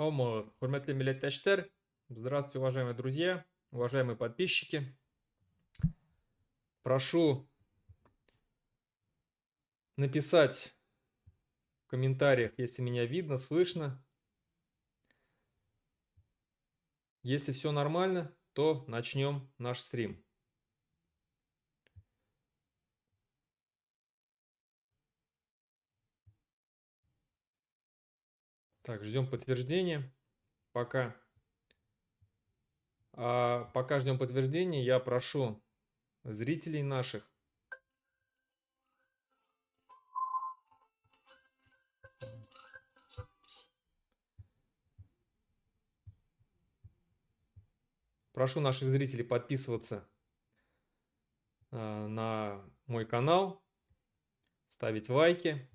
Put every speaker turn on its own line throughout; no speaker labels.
Homo, hürmetli milletteşler. Здравствуйте, уважаемые друзья, уважаемые подписчики. Прошу написать в комментариях, если меня видно, слышно. Если все нормально, то начнем наш стрим. Так, ждем подтверждения. Пока ждем подтверждения, я прошу зрителей наших подписываться на мой канал, ставить лайки,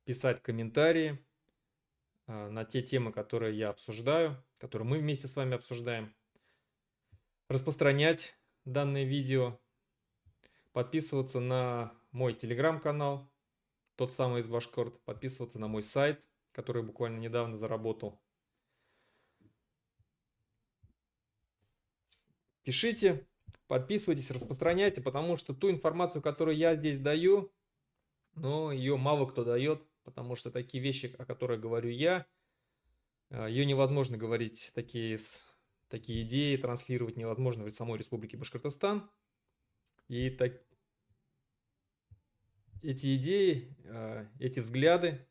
писать комментарии на те темы, которые я обсуждаю, которые мы вместе с вами обсуждаем, распространять данное видео, подписываться на мой телеграм-канал, тот самый из Башкорт, подписываться на мой сайт, который буквально недавно заработал. Пишите, подписывайтесь, распространяйте, потому что ту информацию, которую я здесь даю, но ее мало кто дает, потому что такие вещи, о которых говорю я, ее невозможно говорить, такие идеи транслировать невозможно в самой Республике Башкортостан. И эти идеи, эти взгляды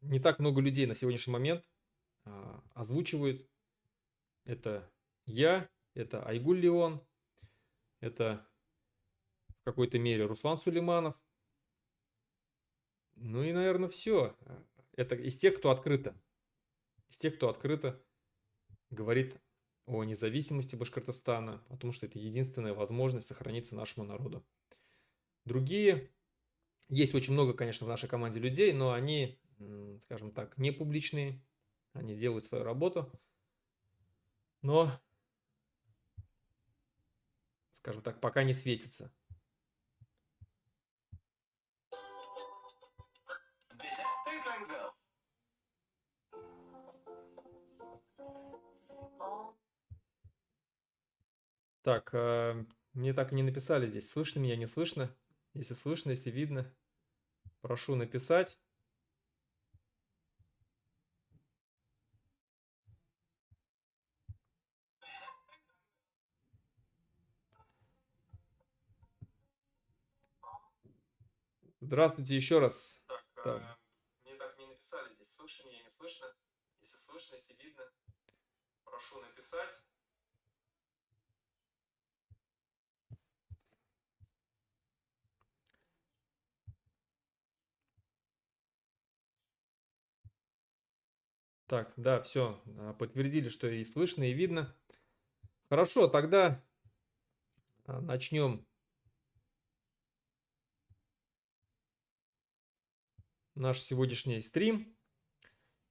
не так много людей на сегодняшний момент озвучивают. Это я, это Айгуль Леон, это в какой-то мере Руслан Сулейманов. Ну и, наверное, все. Это из тех, кто открыто говорит о независимости Башкортостана, о том, что это единственная возможность сохраниться нашему народу. Другие, есть очень много, конечно, в нашей команде людей, но они, скажем так, не публичные, они делают свою работу, но, скажем так, пока не светятся. Так, мне так и не написали здесь, слышно меня, не слышно. Если слышно, если видно, прошу написать. Здравствуйте еще раз. Так, мне так и не написали здесь, слышно меня, не слышно. Если слышно, если видно, прошу написать. Так, да, все, подтвердили, что и слышно, и видно. Хорошо, тогда начнем наш сегодняшний стрим.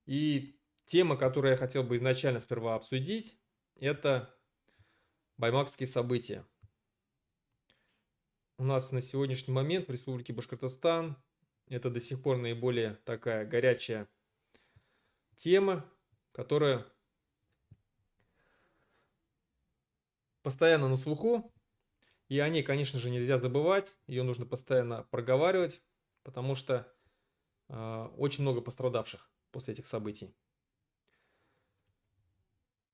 И тема, которую я хотел бы изначально сперва обсудить, это баймакские события. У нас на сегодняшний момент в Республике Башкортостан это до сих пор наиболее такая горячая тема, которая постоянно на слуху. И о ней, конечно же, нельзя забывать, ее нужно постоянно проговаривать, потому что очень много пострадавших после этих событий.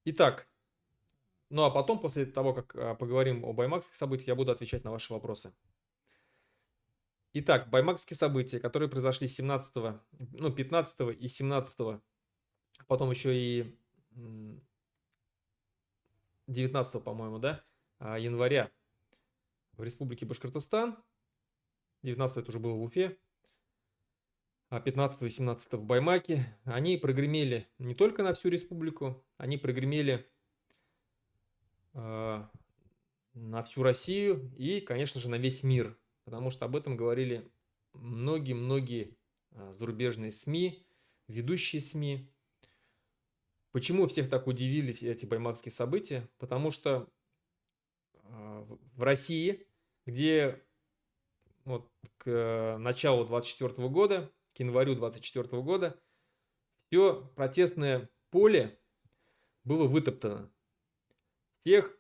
Итак, ну а потом, после того, как поговорим о баймакских событиях, я буду отвечать на ваши вопросы. Итак, баймакские события, которые произошли 17, ну, 15 и 17, потом еще и 19, по-моему, да, января в Республике Башкортостан. 19 это уже было в Уфе, а 15 и 17 в Баймаке. Они прогремели не только на всю республику, они прогремели на всю Россию и, конечно же, на весь мир, потому что об этом говорили многие-многие зарубежные СМИ, ведущие СМИ. Почему всех так удивили все эти баймакские события? Потому что в России, где вот к началу 24 года, к январю 24 года, все протестное поле было вытоптано. Всех,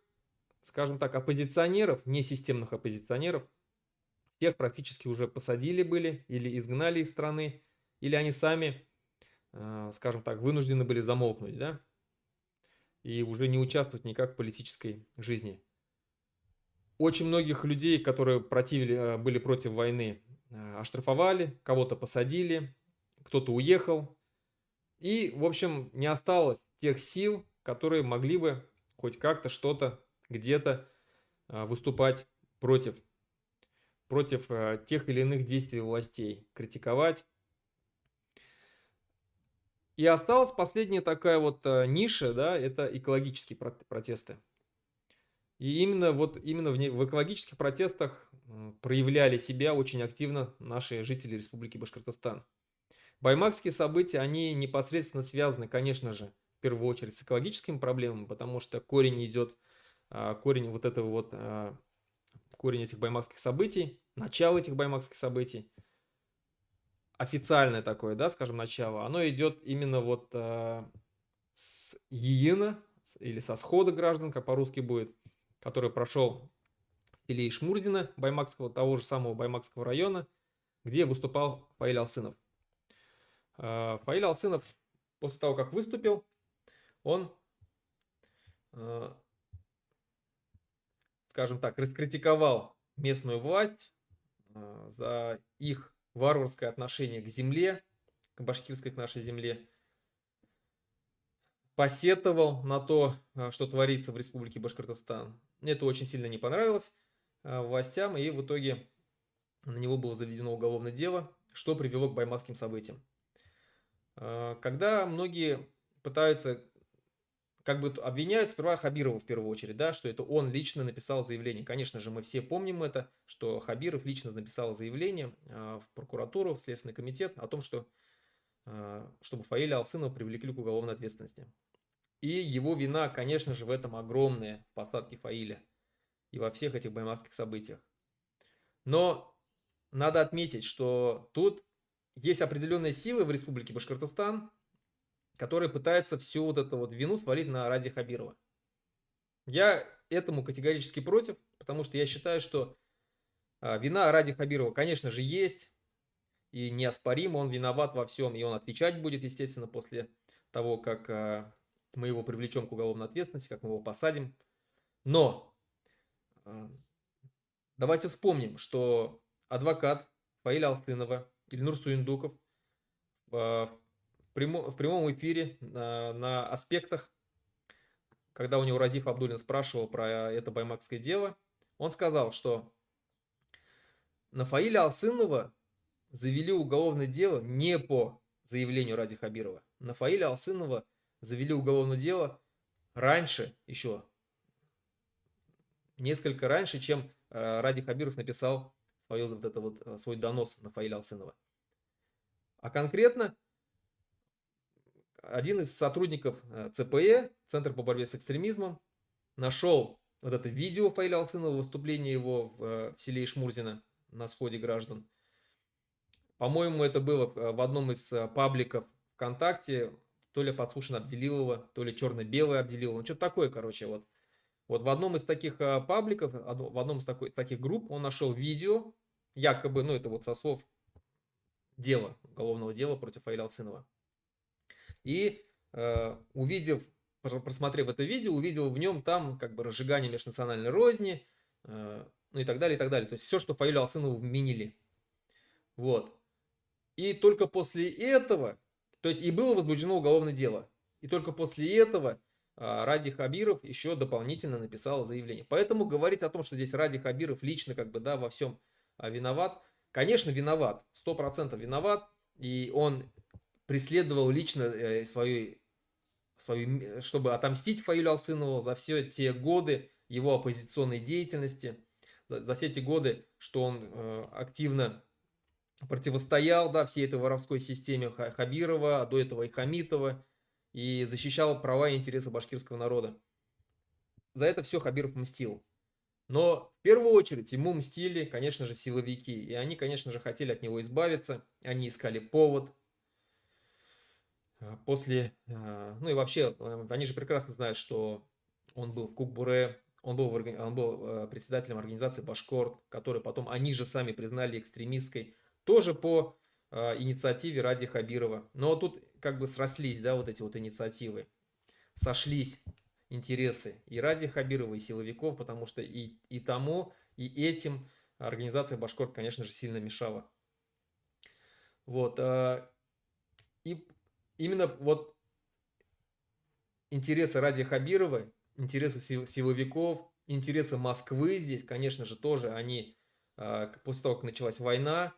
скажем так, оппозиционеров, несистемных оппозиционеров, всех практически уже посадили были или изгнали из страны, или они сами, скажем так, вынуждены были замолкнуть, да, и уже не участвовать никак в политической жизни. Очень многих людей, которые были против войны, оштрафовали, кого-то посадили, кто-то уехал. И, в общем, не осталось тех сил, которые могли бы хоть как-то что-то где-то выступать против тех или иных действий властей, критиковать. И осталась последняя такая вот ниша, да, это экологические протесты. И именно в экологических протестах проявляли себя очень активно наши жители Республики Башкортостан. Баймакские события, они непосредственно связаны, конечно же, в первую очередь с экологическими проблемами, потому что корень этих баймакских событий, начало этих баймакских событий, официальное такое, да, скажем, начало, оно идет именно вот с Иина или со схода граждан, как по-русски будет, который прошел в селе Ишмурзино, того же самого Баймакского района, где выступал Фаиль Алсынов. Фаиль Алсынов после того, как выступил, он, скажем так, раскритиковал местную власть за их варварское отношение к земле, к башкирской, к нашей земле, посетовал на то, что творится в Республике Башкортостан. Мне это очень сильно не понравилось властям, и в итоге на него было заведено уголовное дело, что привело к баймакским событиям. Когда многие пытаются, как бы обвиняют сперва Хабирова в первую очередь, да, что это он лично написал заявление. Конечно же, мы все помним это, что Хабиров лично написал заявление в прокуратуру, в Следственный комитет о том, что чтобы Фаиля Алсынова привлекли к уголовной ответственности. И его вина, конечно же, в этом огромная, в посадке Фаиля и во всех этих баймакских событиях. Но надо отметить, что тут есть определенные силы в Республике Башкортостан, которые пытаются всю вот эту вот вину свалить на Ради Хабирова. Я этому категорически против, потому что я считаю, что вина Ради Хабирова, конечно же, есть, и неоспоримо он виноват во всем, и он отвечать будет, естественно, после того, как мы его привлечем к уголовной ответственности, как мы его посадим. Но давайте вспомним, что адвокат Фаиля Алсынова, Ильнур Суиндуков, в прямом эфире на аспектах, когда у него Радиф Абдуллин спрашивал про это баймакское дело, он сказал, что на Фаиля Алсынова завели уголовное дело не по заявлению Ради Хабирова. На Фаиля Алсынова завели уголовное дело раньше, еще несколько раньше, чем Ради Хабиров написал свой донос на Фаиля Алсынова. А конкретно один из сотрудников ЦПЭ, Центр по борьбе с экстремизмом, нашел вот это видео Фаиля Алсынова, выступление его в селе Ишмурзино на сходе граждан. По-моему, это было в одном из пабликов ВКонтакте, то ли подслушано Абдилилова, то ли черно-белое Абдилилова, ну что-то такое, короче, вот. Вот в одном из таких пабликов, в одном из таких групп он нашел видео, якобы, ну это вот со слов уголовного дела против Фаиля Алсынова. И просмотрев это видео, увидел в нем там как бы разжигание межнациональной розни, ну и так далее, и так далее. То есть все, что Фаилю Алсынову вменили. Вот. И только после этого, то есть и было возбуждено уголовное дело. И только после этого Ради Хабиров еще дополнительно написал заявление. Поэтому говорить о том, что здесь Ради Хабиров лично как бы, да, во всем виноват, конечно, виноват, 100% виноват, и он преследовал лично чтобы отомстить Фаилю Алсынову за все те годы его оппозиционной деятельности, за все эти годы, что он активно противостоял, да, всей этой воровской системе Хабирова, а до этого и Хамитова, и защищал права и интересы башкирского народа. За это все Хабиров мстил. Но в первую очередь ему мстили, конечно же, силовики. И они, конечно же, хотели от него избавиться. Они искали повод. Ну и вообще, они же прекрасно знают, что он был в Кукбуре, он был председателем организации Башкорт, которую потом они же сами признали экстремистской, тоже по инициативе Ради Хабирова. Но тут как бы срослись, да, вот эти вот инициативы, сошлись интересы и Ради Хабирова, и силовиков, потому что и тому, и этим организация Башкорт, конечно же, сильно мешала. Вот. И именно вот интересы Ради Хабирова, интересы силовиков, интересы Москвы здесь, конечно же, тоже они, после того, как началась война,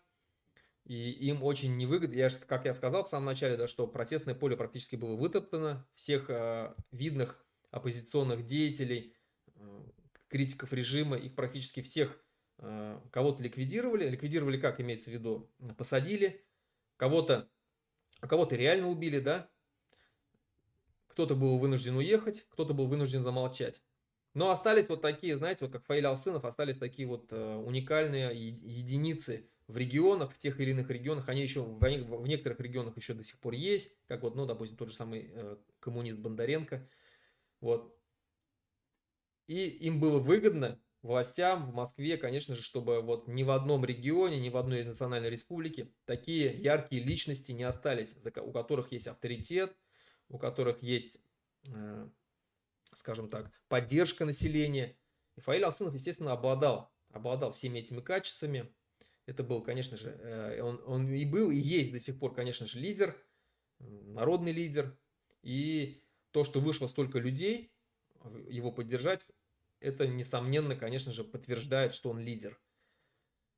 и им очень невыгодно, как я сказал в самом начале, да, что протестное поле практически было вытоптано, всех видных оппозиционных деятелей, критиков режима, их практически всех кого-то ликвидировали как имеется в виду, посадили, кого-то реально убили, да, кто-то был вынужден уехать, кто-то был вынужден замолчать. Но остались вот такие, знаете, вот как Фаиль Алсынов, остались такие вот уникальные единицы в регионах, в тех или иных регионах. Они еще в некоторых регионах еще до сих пор есть, как вот, ну, допустим, тот же самый коммунист Бондаренко. Вот. И им было выгодно, властям в Москве, конечно же, чтобы вот ни в одном регионе, ни в одной национальной республике такие яркие личности не остались, у которых есть авторитет, у которых есть, скажем так, поддержка населения. И Фаиль Алсынов, естественно, обладал всеми этими качествами. Это был, конечно же, он и был, и есть до сих пор, конечно же, лидер, народный лидер. И то, что вышло столько людей его поддержать, это, несомненно, конечно же, подтверждает, что он лидер.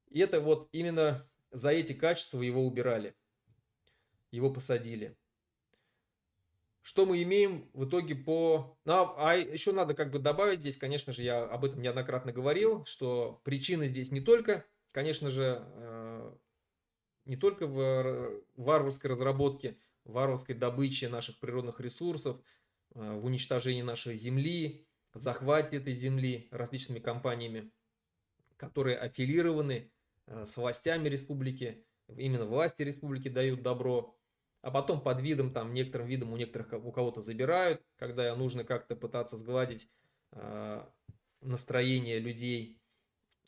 И это вот именно за эти качества его убирали, его посадили. Что мы имеем в итоге по... А еще надо как бы добавить здесь, конечно же, я об этом неоднократно говорил, что причины здесь не только, конечно же, не только в варварской разработке, варварской добыче наших природных ресурсов, в уничтожении нашей земли, в захвате этой земли различными компаниями, которые аффилированы с властями республики, именно власти республики дают добро, а потом под видом, там, некоторым видом у кого-то забирают, когда нужно как-то пытаться сгладить настроение людей,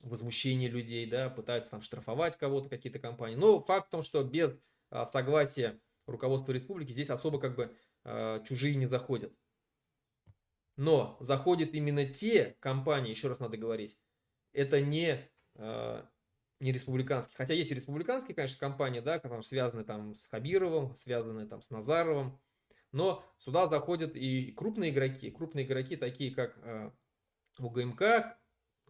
возмущение людей, да, пытаются там штрафовать кого-то, какие-то компании. Но факт в том, что без согласия руководства республики здесь особо как бы чужие не заходят. Но заходят именно те компании, еще раз надо говорить, это не республиканские. Хотя есть и республиканские, конечно, компании, да, которые связаны там с Хабировым, связаны там с Назаровым. Но сюда заходят и крупные игроки такие как УГМК,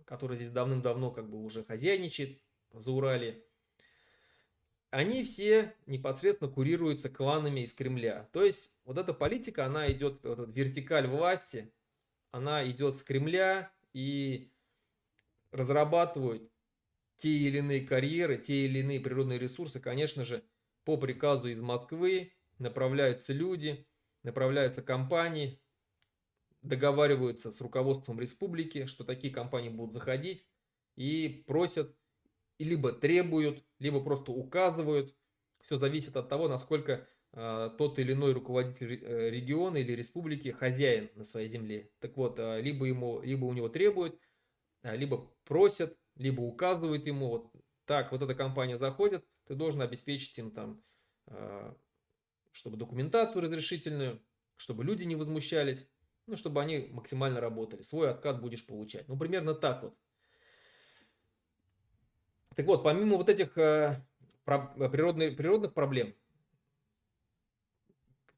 который здесь давным-давно как бы уже хозяйничает в Заурале. Они все непосредственно курируются кланами из Кремля. То есть вот эта политика, она идет, вот эта вертикаль власти, она идет с Кремля и разрабатывают те или иные карьеры, те или иные природные ресурсы, конечно же, по приказу из Москвы направляются люди, направляются компании, договариваются с руководством республики, что такие компании будут заходить и просят, и либо требуют, либо просто указывают. Все зависит от того, насколько тот или иной руководитель региона или республики хозяин на своей земле. Так вот, либо у него требуют, либо просят, либо указывают ему, вот так, вот эта компания заходит, ты должен обеспечить им там, чтобы документацию разрешительную, чтобы люди не возмущались, ну, чтобы они максимально работали. Свой откат будешь получать. Ну, примерно так вот. Так вот, помимо вот этих природных проблем,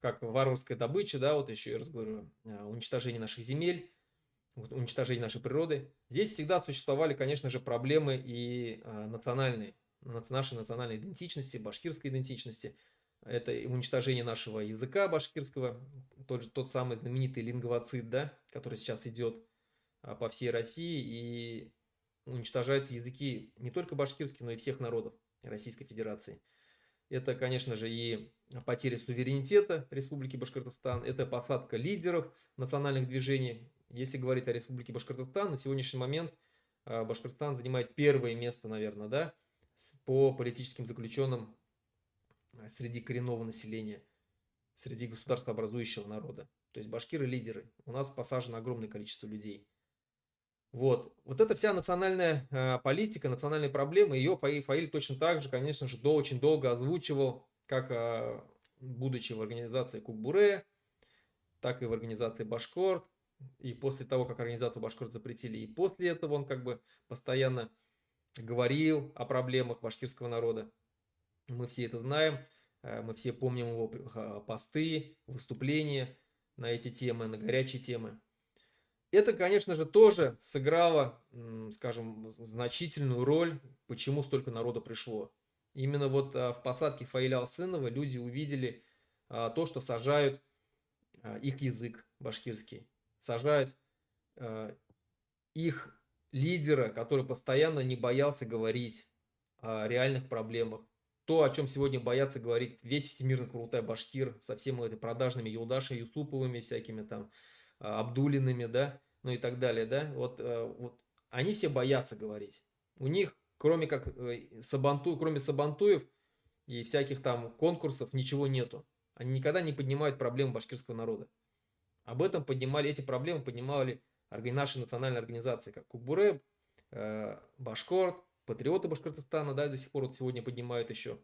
как варварская добыча, да, вот еще раз говорю, уничтожение наших земель, уничтожение нашей природы. Здесь всегда существовали, конечно же, проблемы и национальные, нашей национальной идентичности, башкирской идентичности. Это уничтожение нашего языка башкирского, тот самый знаменитый лингвоцид, да, который сейчас идет по всей России, и уничтожаются языки не только башкирские, но и всех народов Российской Федерации. Это, конечно же, и потеря суверенитета Республики Башкортостан, это посадка лидеров национальных движений. Если говорить о Республике Башкортостан, на сегодняшний момент Башкортостан занимает первое место, наверное, да, по политическим заключенным среди коренного населения. среди государствообразующего народа. То есть башкиры лидеры. У нас посажено огромное количество людей. Вот эта вся национальная политика, национальные проблемы, ее Фаиль точно так же, конечно же, очень долго озвучивал, как будучи в организации Кукбуре, так и в организации Башкорт. И после того, как организацию Башкорт запретили, и после этого он как бы постоянно говорил о проблемах башкирского народа. Мы все это знаем, мы все помним его посты, выступления на эти темы, на горячие темы. Это, конечно же, тоже сыграло, скажем, значительную роль, почему столько народа пришло. Именно вот в посадке Фаиля Алсынова люди увидели то, что сажают их язык башкирский, сажают их лидера, который постоянно не боялся говорить о реальных проблемах. То, о чем сегодня боятся говорить весь всемирно крутой башкир со всеми этими продажными Юлдаши Юсуповыми, всякими там Абдулиными, да, ну и так далее, да, вот они все боятся говорить. У них, кроме Сабантуев и всяких там конкурсов, ничего нету. Они никогда не поднимают проблемы башкирского народа. Эти проблемы поднимали наши национальные организации, как Кукбуре, Башкорт, Патриоты Башкортостана, да, до сих пор вот сегодня поднимают еще.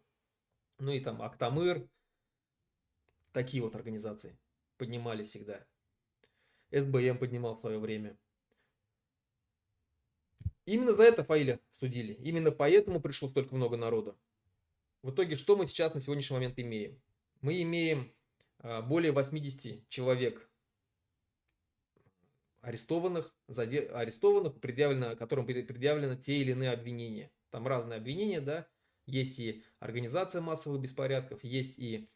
Ну и там Актамыр, такие вот организации поднимали всегда. СБМ поднимал в свое время. Именно за это Фаиля судили. Именно поэтому пришло столько много народу. В итоге, что мы сейчас на сегодняшний момент имеем? Мы имеем более 80 человек арестованных, которым предъявлены те или иные обвинения. Там разные обвинения, да. Есть и организация массовых беспорядков, есть и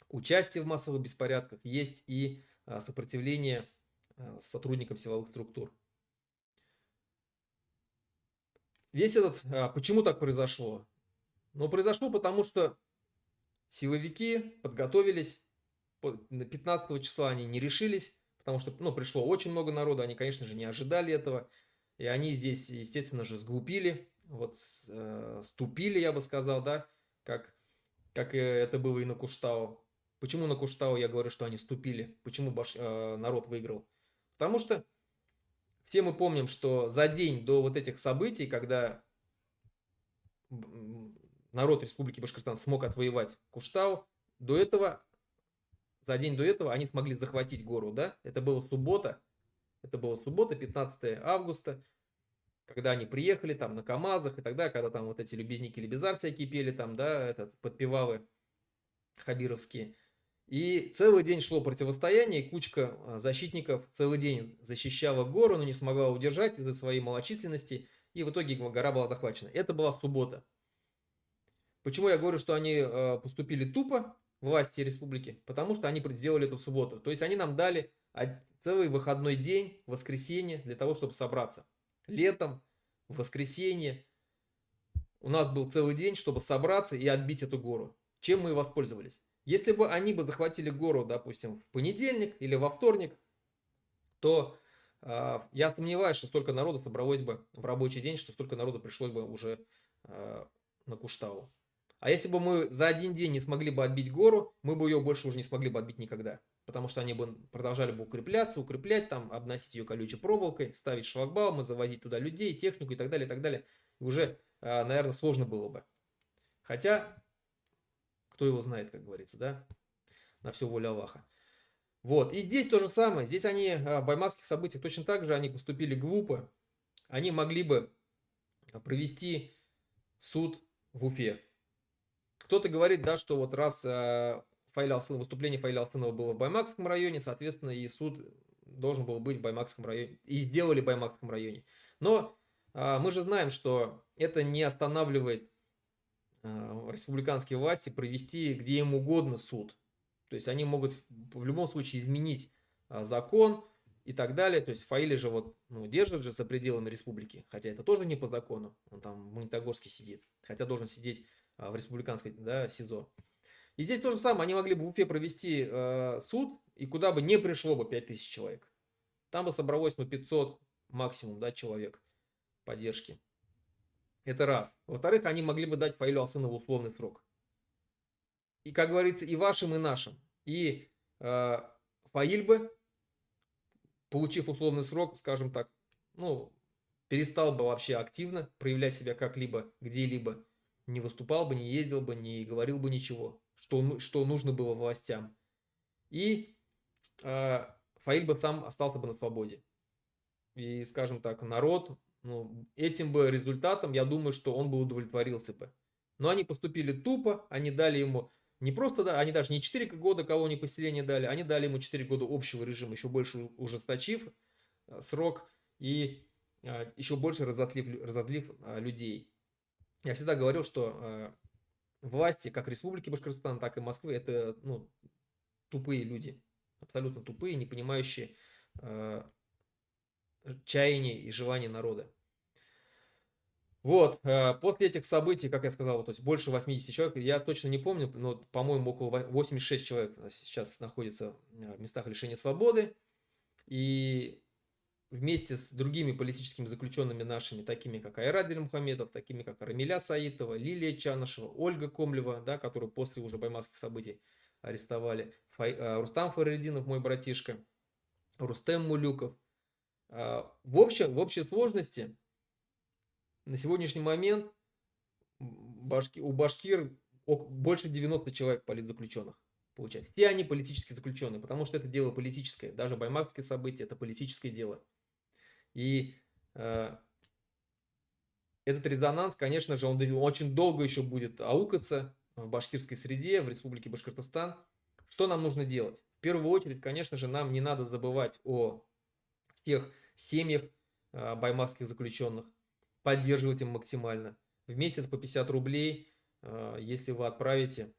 участие в массовых беспорядках, есть и сопротивление сотрудникам силовых структур. Почему так произошло? Ну, произошло потому, что силовики подготовились, 15 числа они не решились, потому что, пришло очень много народа, они, конечно же, не ожидали этого, и они здесь, естественно же, сглупили, ступили, я бы сказал, да, как это было и на Куштау. Почему на Куштау я говорю, что они ступили? Почему народ выиграл? Потому что все мы помним, что за день до вот этих событий, когда народ Республики Башкортостан смог отвоевать Куштау, за день до этого они смогли захватить гору, да? Это была суббота, 15 августа, когда они приехали там на КАМАЗах и тогда, когда там вот эти любезники Лебезар всякие пели там, да, подпевалы хабировские. И целый день шло противостояние, и кучка защитников целый день защищала гору, но не смогла удержать из-за своей малочисленности, и в итоге гора была захвачена. Это была суббота. Почему я говорю, что они поступили тупо, власти республики? Потому что они сделали это в субботу. То есть они нам дали целый выходной день, воскресенье, для того, чтобы собраться. Летом, в воскресенье, у нас был целый день, чтобы собраться и отбить эту гору. Чем мы и воспользовались. Если бы они захватили гору, допустим, в понедельник или во вторник, то я сомневаюсь, что столько народу собралось бы в рабочий день, что столько народу пришлось бы уже на Куштау. А если бы мы за один день не смогли бы отбить гору, мы бы ее больше уже не смогли бы отбить никогда. Потому что они бы продолжали бы укреплять, там, обносить ее колючей проволокой, ставить шлагбаумы, завозить туда людей, технику и так далее, и так далее. И уже, наверное, сложно было бы. Хотя, кто его знает, как говорится, да? На все воля Аллаха. Вот, и здесь то же самое. Здесь они в баймакских событиях точно так же, они поступили глупо. Они могли бы провести суд в Уфе. Кто-то говорит, да, что вот раз выступление Фаиля Алсынова было в Баймакском районе, соответственно, и суд должен был быть в Баймакском районе. И сделали в Баймакском районе. Но мы же знаем, что это не останавливает республиканские власти провести где им угодно суд. То есть они могут в любом случае изменить закон и так далее. То есть Фаиля же держат же за пределами республики. Хотя это тоже не по закону. Он там в Магнитогорске сидит. Хотя должен сидеть в республиканской, да, СИЗО. И здесь то же самое. Они могли бы в Уфе провести суд, и куда бы не пришло бы 5000 человек. Там бы собралось 500 максимум, да, человек поддержки. Это раз. Во-вторых, они могли бы дать Фаилю Алсынову условный срок. и, как говорится, и вашим, и нашим. И Фаиль бы, получив условный срок, скажем так, ну, перестал бы вообще активно проявлять себя как-либо, где-либо, не выступал бы, не ездил бы, не говорил бы ничего, что нужно было властям. И Фаиль бы сам остался бы на свободе. И, скажем так, народ, ну, этим бы результатом, я думаю, что он бы удовлетворился бы. Но они поступили тупо, они дали ему не просто, да, они даже не 4 года колонии поселения дали, они дали ему 4 года общего режима, еще больше ужесточив срок и еще больше разозлив людей. Я всегда говорил, что власти как Республики Башкортостан, так и Москвы, это, ну, тупые люди, абсолютно тупые, не понимающие чаяния и желания народа. Вот, после этих событий, как я сказал, то есть больше 80 человек, я точно не помню, но, по-моему, около 86 человек сейчас находится в местах лишения свободы. И вместе с другими политическими заключенными нашими, такими как Айрат Дильмухаметов, такими как Рамиля Саитова, Лилия Чанышева, Ольга Комлева, да, которую после уже баймакских событий арестовали, Рустам Фаридинов, мой братишка, Рустем Мулюков. В общей сложности на сегодняшний момент у башкир больше 90 человек политзаключенных получается. Все они политические заключенные, потому что это дело политическое. Даже баймакские события – это политическое дело. И этот резонанс, конечно же, он очень долго еще будет аукаться в башкирской среде, в Республике Башкортостан. Что нам нужно делать? В первую очередь, конечно же, нам не надо забывать о тех семьях баймакских заключенных, поддерживать им максимально. В месяц по 50 рублей, если вы отправите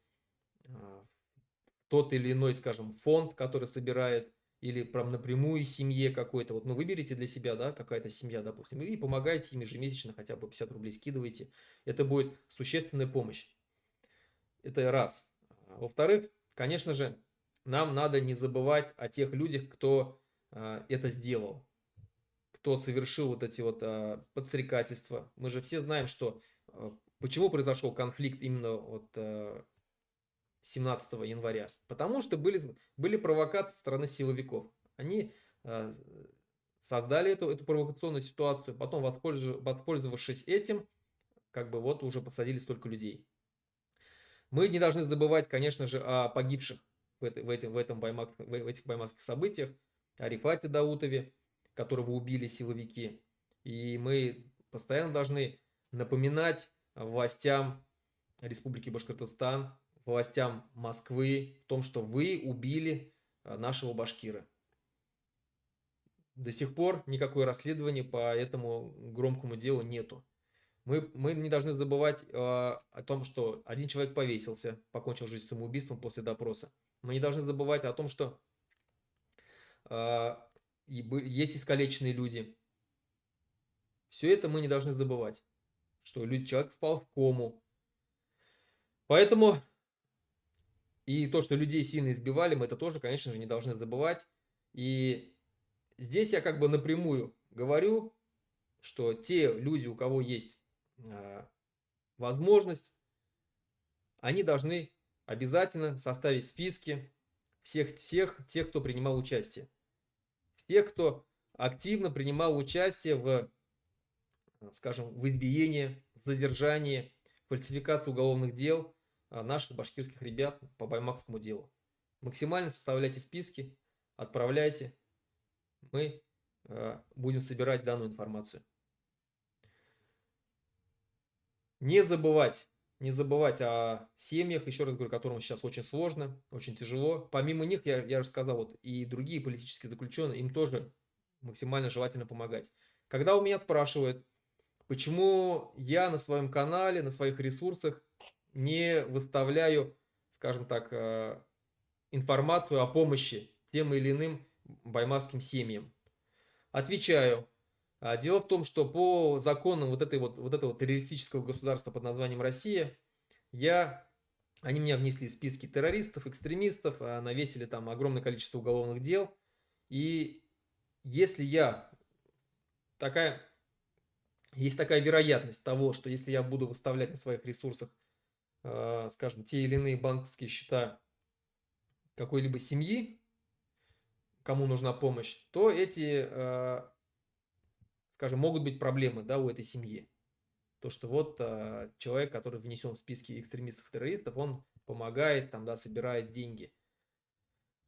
тот или иной, скажем, фонд, который собирает, или прям напрямую семье какой-то, вот, ну, выберите для себя, да, какая-то семья, допустим, и помогаете им ежемесячно, хотя бы 50 рублей скидываете, это будет существенная помощь. Это раз. Во-вторых, конечно же, нам надо не забывать о тех людях, кто это сделал, кто совершил вот эти вот подстрекательства. Мы же все знаем, что почему произошел конфликт именно вот 17 января. Потому что были провокации со стороны силовиков. Они создали эту провокационную ситуацию, потом, воспользовавшись этим, как бы вот уже посадили столько людей. Мы не должны забывать, конечно же, о погибших в этих баймакских событиях, о Рифате Даутове, которого убили силовики. И мы постоянно должны напоминать властям Республики Башкортостан, властям Москвы в том, что вы убили нашего башкира. До сих пор никакое расследование по этому громкому делу нету. Мы не должны забывать о том, что один человек повесился, покончил жизнь самоубийством после допроса. Мы не должны забывать о том, что есть искалеченные люди. Все это мы не должны забывать, что человек впал в кому. Поэтому и то, что людей сильно избивали, мы это тоже, конечно же, не должны забывать. И здесь я как бы напрямую говорю, что те люди, у кого есть возможность, они должны обязательно составить списки всех тех, кто принимал участие. Всех, кто активно принимал участие в, скажем, в избиении, в задержании, фальсификации уголовных дел наших башкирских ребят по баймакскому делу. Максимально составляйте списки, отправляйте. Мы будем собирать данную информацию. Не забывать о семьях, еще раз говорю, которым сейчас очень сложно, очень тяжело. Помимо них, я же сказал, вот и другие политические заключенные, им тоже максимально желательно помогать. Когда у меня спрашивают, почему я на своем канале, на своих ресурсах не выставляю, скажем так, информацию о помощи тем или иным баймакским семьям, отвечаю. Дело в том, что по законам вот этого террористического государства под названием Россия, они меня внесли в списки террористов, экстремистов, навесили там огромное количество уголовных дел. И если есть такая вероятность того, что если я буду выставлять на своих ресурсах скажем, те или иные банковские счета какой-либо семьи, кому нужна помощь, то эти, скажем, могут быть проблемы, да, у этой семьи. То, что вот человек, который внесен в списки экстремистов-террористов, он помогает, там, да, собирает деньги.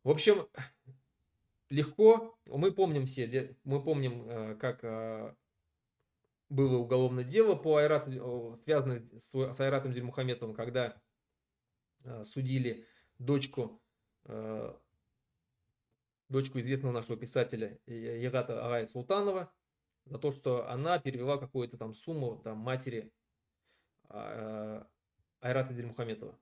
В общем, легко, мы помним все, мы помним, как было уголовное дело по связанное с Айратом Дильмухаметовым, когда судили дочку, дочку известного нашего писателя Ягата Агая Султанова за то, что она перевела какую-то там сумму там, матери Айрата Дильмухаметова.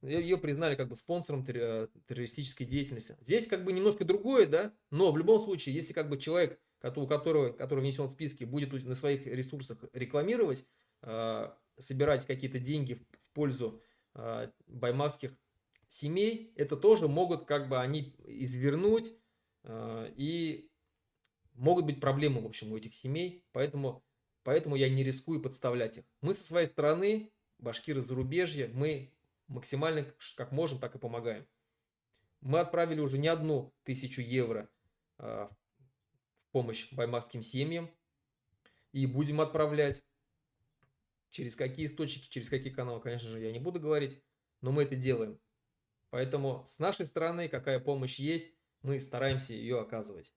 Ее признали как бы спонсором террористической деятельности. Здесь как бы немножко другое, да, но в любом случае, если как бы человек, который внесен в списки, будет на своих ресурсах рекламировать, собирать какие-то деньги в пользу баймакских семей, это тоже могут как бы они извернуть, и могут быть проблемы, в общем, у этих семей, поэтому я не рискую подставлять их. Мы со своей стороны, башкиры зарубежья, мы максимально как можем, так и помогаем. Мы отправили уже не 1000 евро в помощь баймакским семьям и будем отправлять. Через какие источники, через какие каналы, конечно же, я не буду говорить, но мы это делаем. Поэтому с нашей стороны, какая помощь есть, мы стараемся ее оказывать.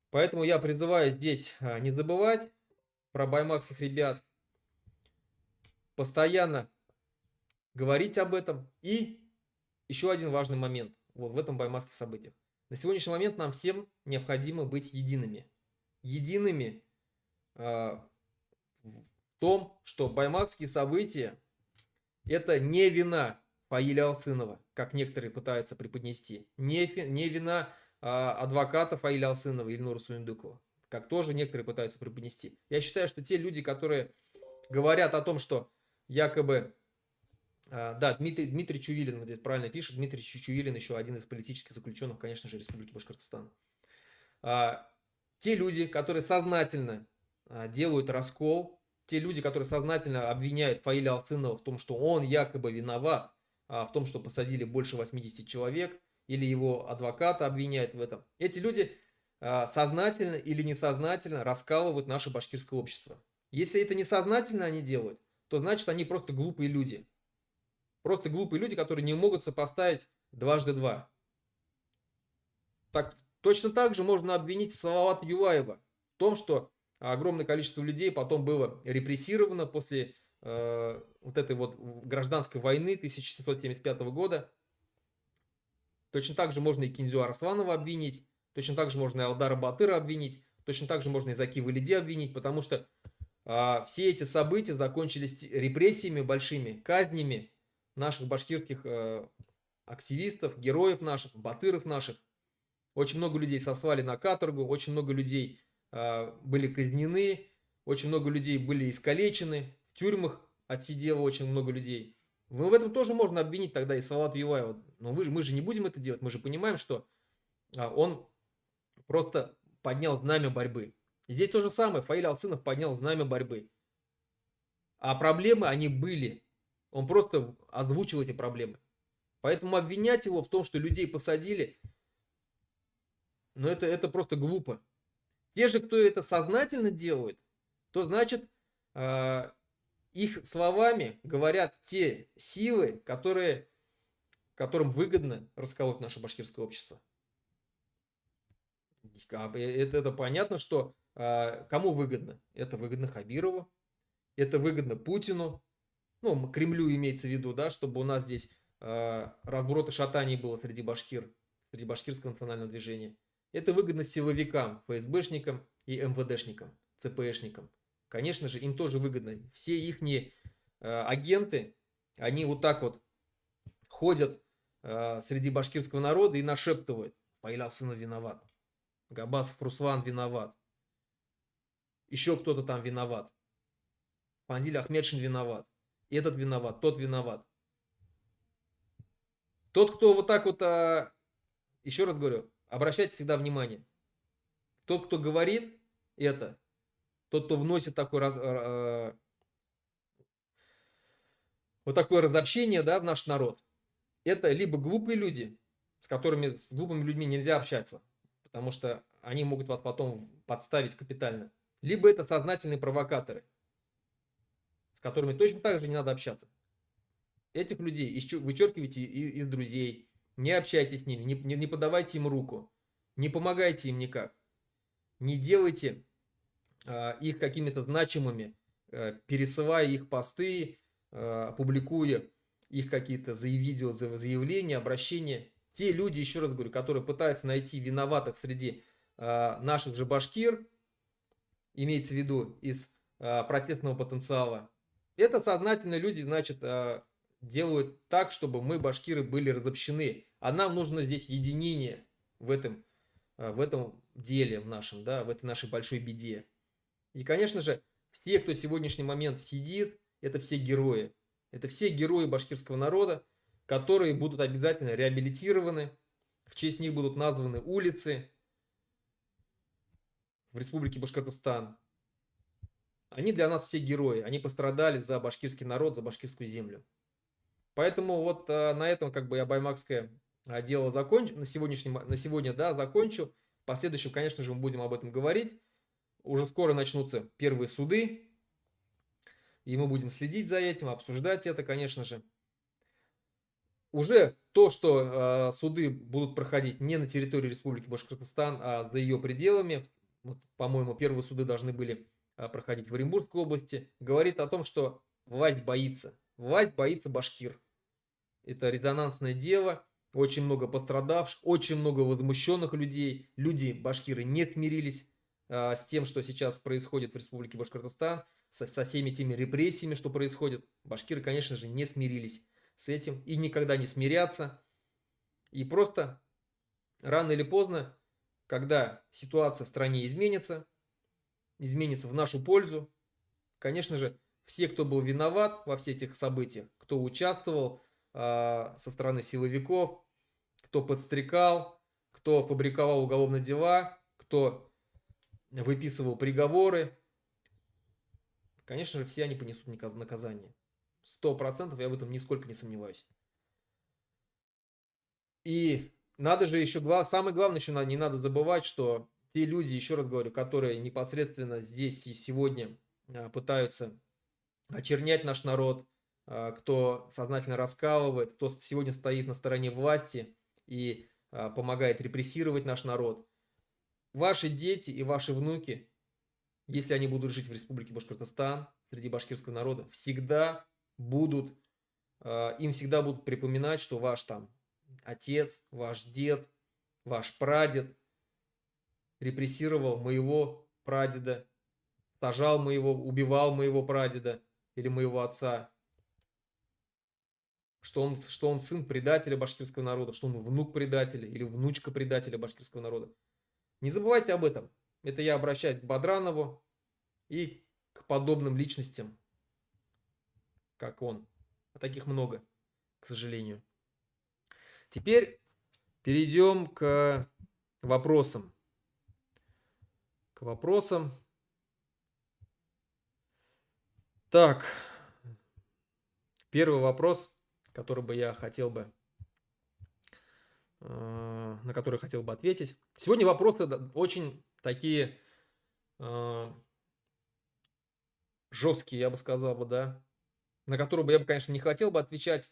Поэтому я призываю здесь не забывать про баймакских ребят, постоянно говорить об этом. И еще один важный момент вот в этом баймакских событиях. На сегодняшний момент нам всем необходимо быть едиными. Едиными в том, что баймакские события это не вина Фаиля Алсынова, как некоторые пытаются преподнести. Не вина адвоката Фаиля Алсынова или Нура Суиндукова, как тоже некоторые пытаются преподнести. Я считаю, что те люди, которые говорят о том, что якобы... Да, Дмитрий Чувилин вот здесь правильно пишет. Дмитрий Чувилин еще один из политических заключенных, конечно же, Республики Башкортостан. Те люди, которые сознательно делают раскол, те люди, которые сознательно обвиняют Фаиля Алсынова в том, что он якобы виноват в том, что посадили больше 80 человек, или его адвоката обвиняют в этом. Эти люди сознательно или несознательно раскалывают наше башкирское общество. Если это несознательно они делают, то значит они просто глупые люди. Просто глупые люди, которые не могут сопоставить дважды два. Так, точно так же можно обвинить Салавата Юлаева в том, что огромное количество людей потом было репрессировано после вот этой вот гражданской войны 1775 года. Точно так же можно и Кинзю Арсланова обвинить, точно так же можно и Алдара Батыра обвинить, точно так же можно и Заки Валиди обвинить, потому что все эти события закончились репрессиями большими, казнями наших башкирских активистов, героев наших, батыров наших. Очень много людей сослали на каторгу, очень много людей были казнены, очень много людей были искалечены, в тюрьмах отсидело очень много людей. В этом тоже можно обвинить тогда и Салавата Юлаева. Но мы же не будем это делать, мы же понимаем, что он просто поднял знамя борьбы. И здесь то же самое, Фаиль Алсынов поднял знамя борьбы. А проблемы, они были. Он просто озвучил эти проблемы. Поэтому обвинять его в том, что людей посадили, ну это просто глупо. Те же, кто это сознательно делает, то значит их словами говорят те силы, которым выгодно расколоть наше башкирское общество. Это понятно, что кому выгодно? Это выгодно Хабирову, это выгодно Путину, ну, Кремлю имеется в виду, да, чтобы у нас здесь разброд и шатаний было среди башкир, среди башкирского национального движения. Это выгодно силовикам, ФСБшникам и МВДшникам, ЦПшникам. Конечно же, им тоже выгодно. Все их агенты, они вот так вот ходят среди башкирского народа и нашептывают: Фаиль Алсынов виноват, Габасов Руслан виноват, еще кто-то там виноват, Фандиль Ахмедшин виноват, этот виноват, тот виноват. Тот, кто вот так вот, еще раз говорю, обращайте всегда внимание. Тот, кто говорит это, тот, кто вносит такой вот такое разобщение, да, в наш народ. Это либо глупые люди, с глупыми людьми нельзя общаться, потому что они могут вас потом подставить капитально. Либо это сознательные провокаторы, с которыми точно так же не надо общаться. Этих людей вычеркивайте из друзей, не общайтесь с ними, не подавайте им руку, не помогайте им никак, не делайте их какими-то значимыми, пересылая их посты, публикуя их какие-то заявления, обращения. Те люди, еще раз говорю, которые пытаются найти виноватых среди наших же башкир, имеется в виду из протестного потенциала, это сознательные люди, значит, делают так, чтобы мы, башкиры, были разобщены. А нам нужно здесь единение в этом деле в нашем, да, в этой нашей большой беде. И, конечно же, все, кто в сегодняшний момент сидит, это все герои. Это все герои башкирского народа, которые будут обязательно реабилитированы, в честь них будут названы улицы в Республике Башкортостан. Они для нас все герои, они пострадали за башкирский народ, за башкирскую землю. Поэтому вот на этом как бы я баймакское дело закончу, на сегодня, да, закончу. В последующем, конечно же, мы будем об этом говорить. Уже скоро начнутся первые суды, и мы будем следить за этим, обсуждать это, конечно же. Уже то, что суды будут проходить не на территории Республики Башкортостан, а за ее пределами, вот, по-моему, первые суды должны были проходить в Оренбургской области, говорит о том, что власть боится. Власть боится башкир. Это резонансное дело, очень много пострадавших, очень много возмущенных людей. Люди, башкиры, не смирились с тем, что сейчас происходит в Республике Башкортостан, со всеми теми репрессиями, что происходит. Башкиры, конечно же, не смирились с этим и никогда не смирятся. И просто рано или поздно, когда ситуация в стране изменится в нашу пользу, конечно же, все, кто был виноват во всех этих событиях, кто участвовал со стороны силовиков, кто подстрекал, кто фабриковал уголовные дела, кто выписывал приговоры, конечно же, все они понесут наказание. 100% я в этом нисколько не сомневаюсь. И надо же еще, самое главное, еще не надо забывать, что те люди, еще раз говорю, которые непосредственно здесь и сегодня пытаются очернять наш народ, кто сознательно раскалывает, кто сегодня стоит на стороне власти и помогает репрессировать наш народ. Ваши дети и ваши внуки, если они будут жить в Республике Башкортостан, среди башкирского народа, им всегда будут припоминать, что ваш там отец, ваш дед, ваш прадед репрессировал моего прадеда, сажал убивал моего прадеда или моего отца, что он сын предателя башкирского народа, что он внук предателя или внучка предателя башкирского народа. Не забывайте об этом. Это я обращаюсь к Бадранову и к подобным личностям, как он. А таких много, к сожалению. Теперь перейдем к вопросам. Так, первый вопрос, который бы я хотел бы, на который хотел бы ответить. Сегодня вопросы очень такие жесткие, я бы сказал бы, да, на которые бы я бы, конечно, не хотел бы отвечать,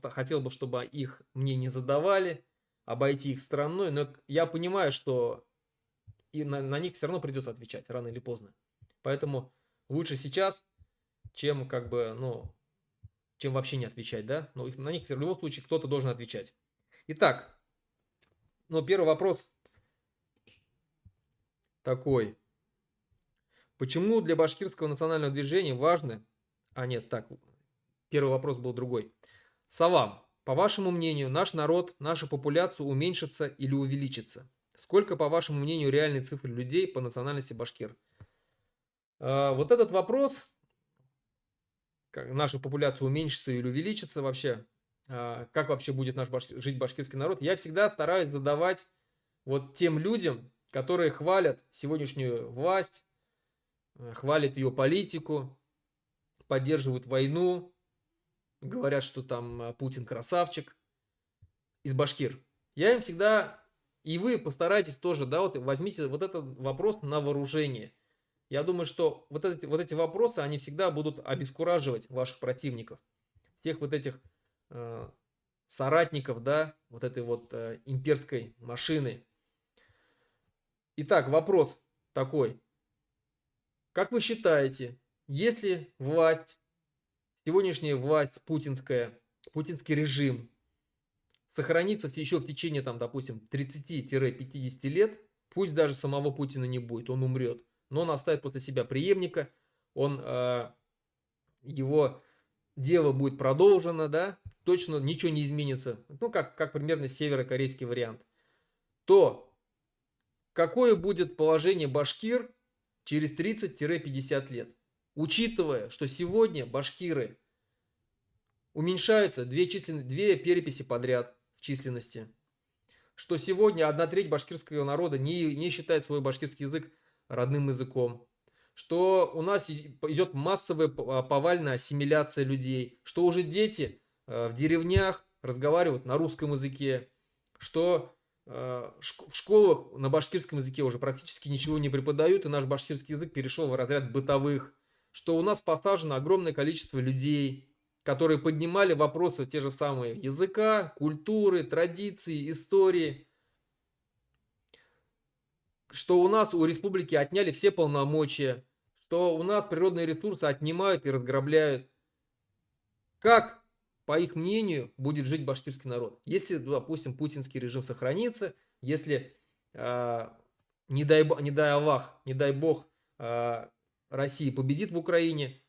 хотел бы, чтобы их мне не задавали, обойти их стороной, но я понимаю, что и на них все равно придется отвечать рано или поздно. Поэтому лучше сейчас, чем как бы, ну, чем вообще не отвечать, да? Но на них в любом случае кто-то должен отвечать. Итак, ну, первый вопрос такой. Почему для башкирского национального движения важно... нет, так, первый вопрос был другой. Салам. По вашему мнению, наш народ, наша популяция уменьшится или увеличится? Сколько, по вашему мнению, реальной цифры людей по национальности башкир? Вот этот вопрос, как наша популяция уменьшится или увеличится вообще, как вообще будет жить башкирский народ, я всегда стараюсь задавать вот тем людям, которые хвалят сегодняшнюю власть, хвалят ее политику, поддерживают войну, говорят, что там Путин красавчик, из башкир. Я им всегда, и вы постарайтесь тоже, да, вот возьмите вот этот вопрос на вооружение. Я думаю, что вот эти вопросы, они всегда будут обескураживать ваших противников. Всех вот этих э, соратников, да, вот этой вот имперской машины. Итак, вопрос такой. Как вы считаете, если власть, сегодняшняя власть путинская, путинский режим сохранится еще в течение, там, допустим, 30-50 лет, пусть даже самого Путина не будет, он умрет, но он оставит после себя преемника, его дело будет продолжено, да, точно ничего не изменится, ну, как примерно северокорейский вариант, то какое будет положение башкир через 30-50 лет? Учитывая, что сегодня башкиры уменьшаются две переписи подряд в численности, что сегодня 1/3 башкирского народа не считает свой башкирский язык родным языком, что у нас идет массовая повальная ассимиляция людей, что уже дети в деревнях разговаривают на русском языке, что в школах на башкирском языке уже практически ничего не преподают, и наш башкирский язык перешел в разряд бытовых, что у нас посажено огромное количество людей, которые поднимали вопросы те же самые языка, культуры, традиции, истории, что у нас у республики отняли все полномочия, что у нас природные ресурсы отнимают и разграбляют. Как, по их мнению, будет жить башкирский народ? Если, допустим, путинский режим сохранится, если, не дай Аллах, не дай Бог, Россия победит в Украине,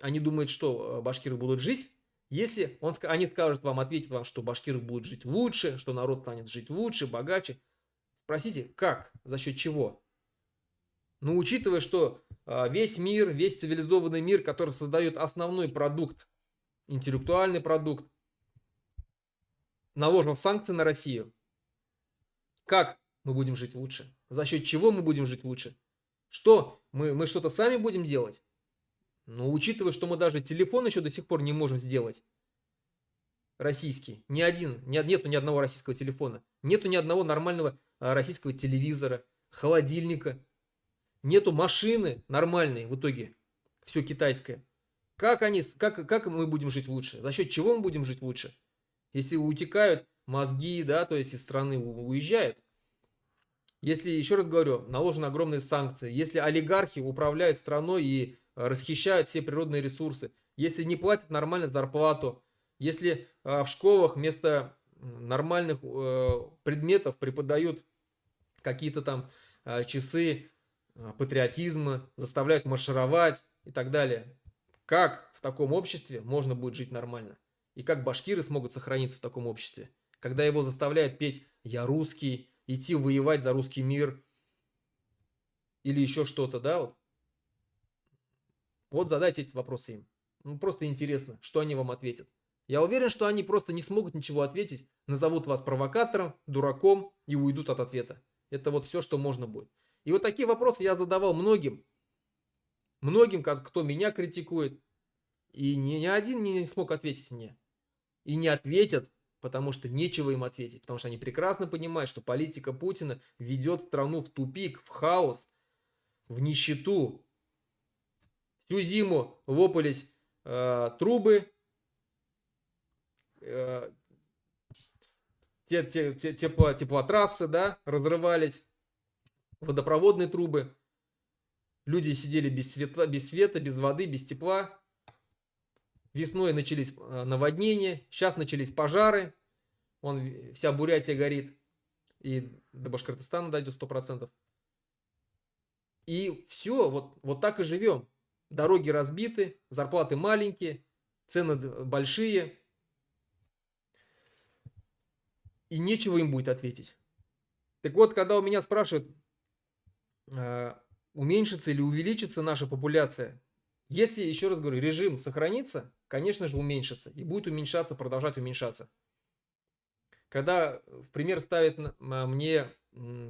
они думают, что башкиры будут жить. Если они скажут вам, ответят вам, что башкиры будут жить лучше, что народ станет жить лучше, богаче, спросите, как, за счет чего? Но учитывая, что весь мир, весь цивилизованный мир, который создает основной продукт, интеллектуальный продукт, наложил санкции на Россию, как мы будем жить лучше? За счет чего мы будем жить лучше? Что? Мы что-то сами будем делать? Но учитывая, что мы даже телефон еще до сих пор не можем сделать, российский, нету ни одного российского телефона, нету ни одного нормального российского телевизора, холодильника, нету машины нормальной в итоге, все китайское. Как мы будем жить лучше? За счет чего мы будем жить лучше? Если утекают мозги, да, то есть из страны уезжают. Если, еще раз говорю, наложены огромные санкции, если олигархи управляют страной и расхищают все природные ресурсы, если не платят нормально зарплату, если в школах вместо нормальных предметов преподают какие-то там часы патриотизма, заставляют маршировать и так далее. Как в таком обществе можно будет жить нормально? И как башкиры смогут сохраниться в таком обществе? Когда его заставляют петь «Я русский», идти воевать за русский мир или еще что-то, да, вот. Вот задайте эти вопросы им. Ну, просто интересно, что они вам ответят. Я уверен, что они просто не смогут ничего ответить, назовут вас провокатором, дураком и уйдут от ответа. Это вот все, что можно будет. И вот такие вопросы я задавал многим, кто меня критикует, и ни один не смог ответить мне. И не ответят, потому что нечего им ответить, потому что они прекрасно понимают, что политика Путина ведет страну в тупик, в хаос, в нищету. Всю зиму лопались трубы, теплотрассы, да, разрывались, водопроводные трубы. Люди сидели без света, без воды, без тепла. Весной начались наводнения, сейчас начались пожары. Вся Бурятия горит. И до Башкортостана дойдет 100%. И все, вот так и живем. Дороги разбиты, зарплаты маленькие, цены большие. И нечего им будет ответить. Так вот, когда у меня спрашивают, уменьшится или увеличится наша популяция, если, еще раз говорю, режим сохранится, конечно же, уменьшится. И будет уменьшаться, продолжать уменьшаться. Когда в пример ставят мне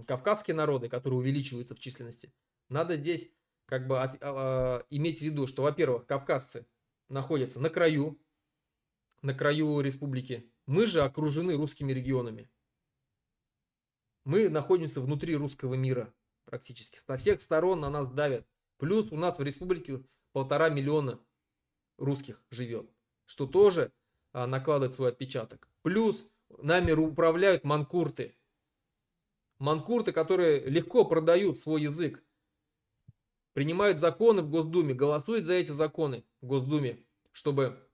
кавказские народы, которые увеличиваются в численности, надо здесь как бы иметь в виду, что, во-первых, кавказцы находятся на краю, на краю республики. Мы же окружены русскими регионами. Мы находимся внутри русского мира практически. Со всех сторон на нас давят. Плюс у нас в республике 1,5 миллиона русских живет, что тоже накладывает свой отпечаток. Плюс нами управляют манкурты. Манкурты, которые легко продают свой язык, принимают законы в Госдуме, голосуют за эти законы в Госдуме, чтобы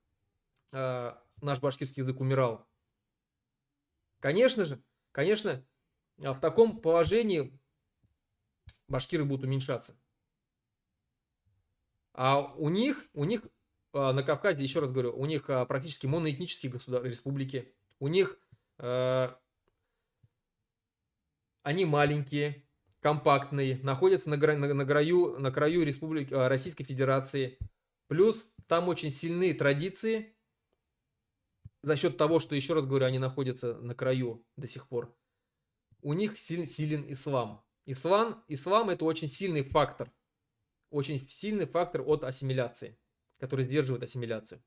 наш башкирский язык умирал. Конечно же, конечно, в таком положении башкиры будут уменьшаться. А у них на Кавказе, еще раз говорю, у них практически моноэтнические республики. У них они маленькие, компактные, находятся на краю республики, Российской Федерации. Плюс там очень сильные традиции за счет того, что, еще раз говорю, они находятся на краю до сих пор. У них силен ислам. Ислам это очень сильный фактор. Очень сильный фактор от ассимиляции, который сдерживает ассимиляцию.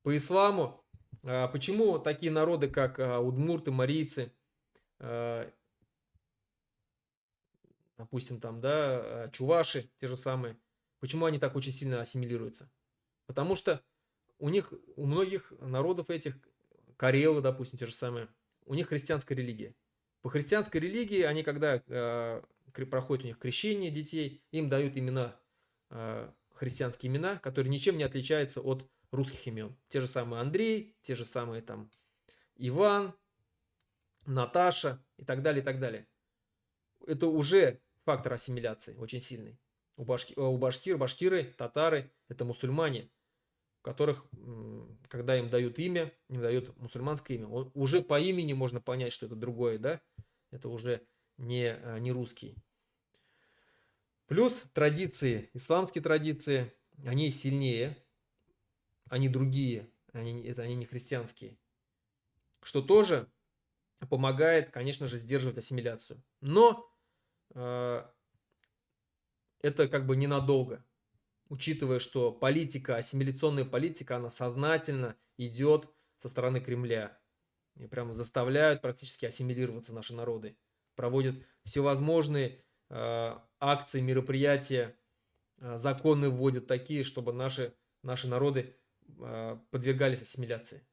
По исламу, почему такие народы, как удмурты, марийцы, допустим, там, да, чуваши, те же самые, почему они так очень сильно ассимилируются? Потому что у многих народов этих, карелы, допустим, те же самые, у них христианская религия. По христианской религии они, когда проходит у них крещение детей, им дают имена, христианские имена, которые ничем не отличаются от русских имен. Те же самые Андрей, те же самые там Иван, Наташа и так далее, и так далее. Это уже фактор ассимиляции очень сильный. Башкиры, татары – это мусульмане, у которых, когда им дают имя, им дают мусульманское имя. Уже по имени можно понять, что это другое, да? Это уже не русский. Плюс традиции, исламские традиции, они сильнее, они другие, они не христианские. Что тоже помогает, конечно же, сдерживать ассимиляцию. Но это как бы ненадолго, учитывая, что ассимиляционная политика, она сознательно идет со стороны Кремля. И прямо заставляют практически ассимилироваться наши народы. Проводят всевозможные акции, мероприятия, законы вводят такие, чтобы наши народы подвергались ассимиляции.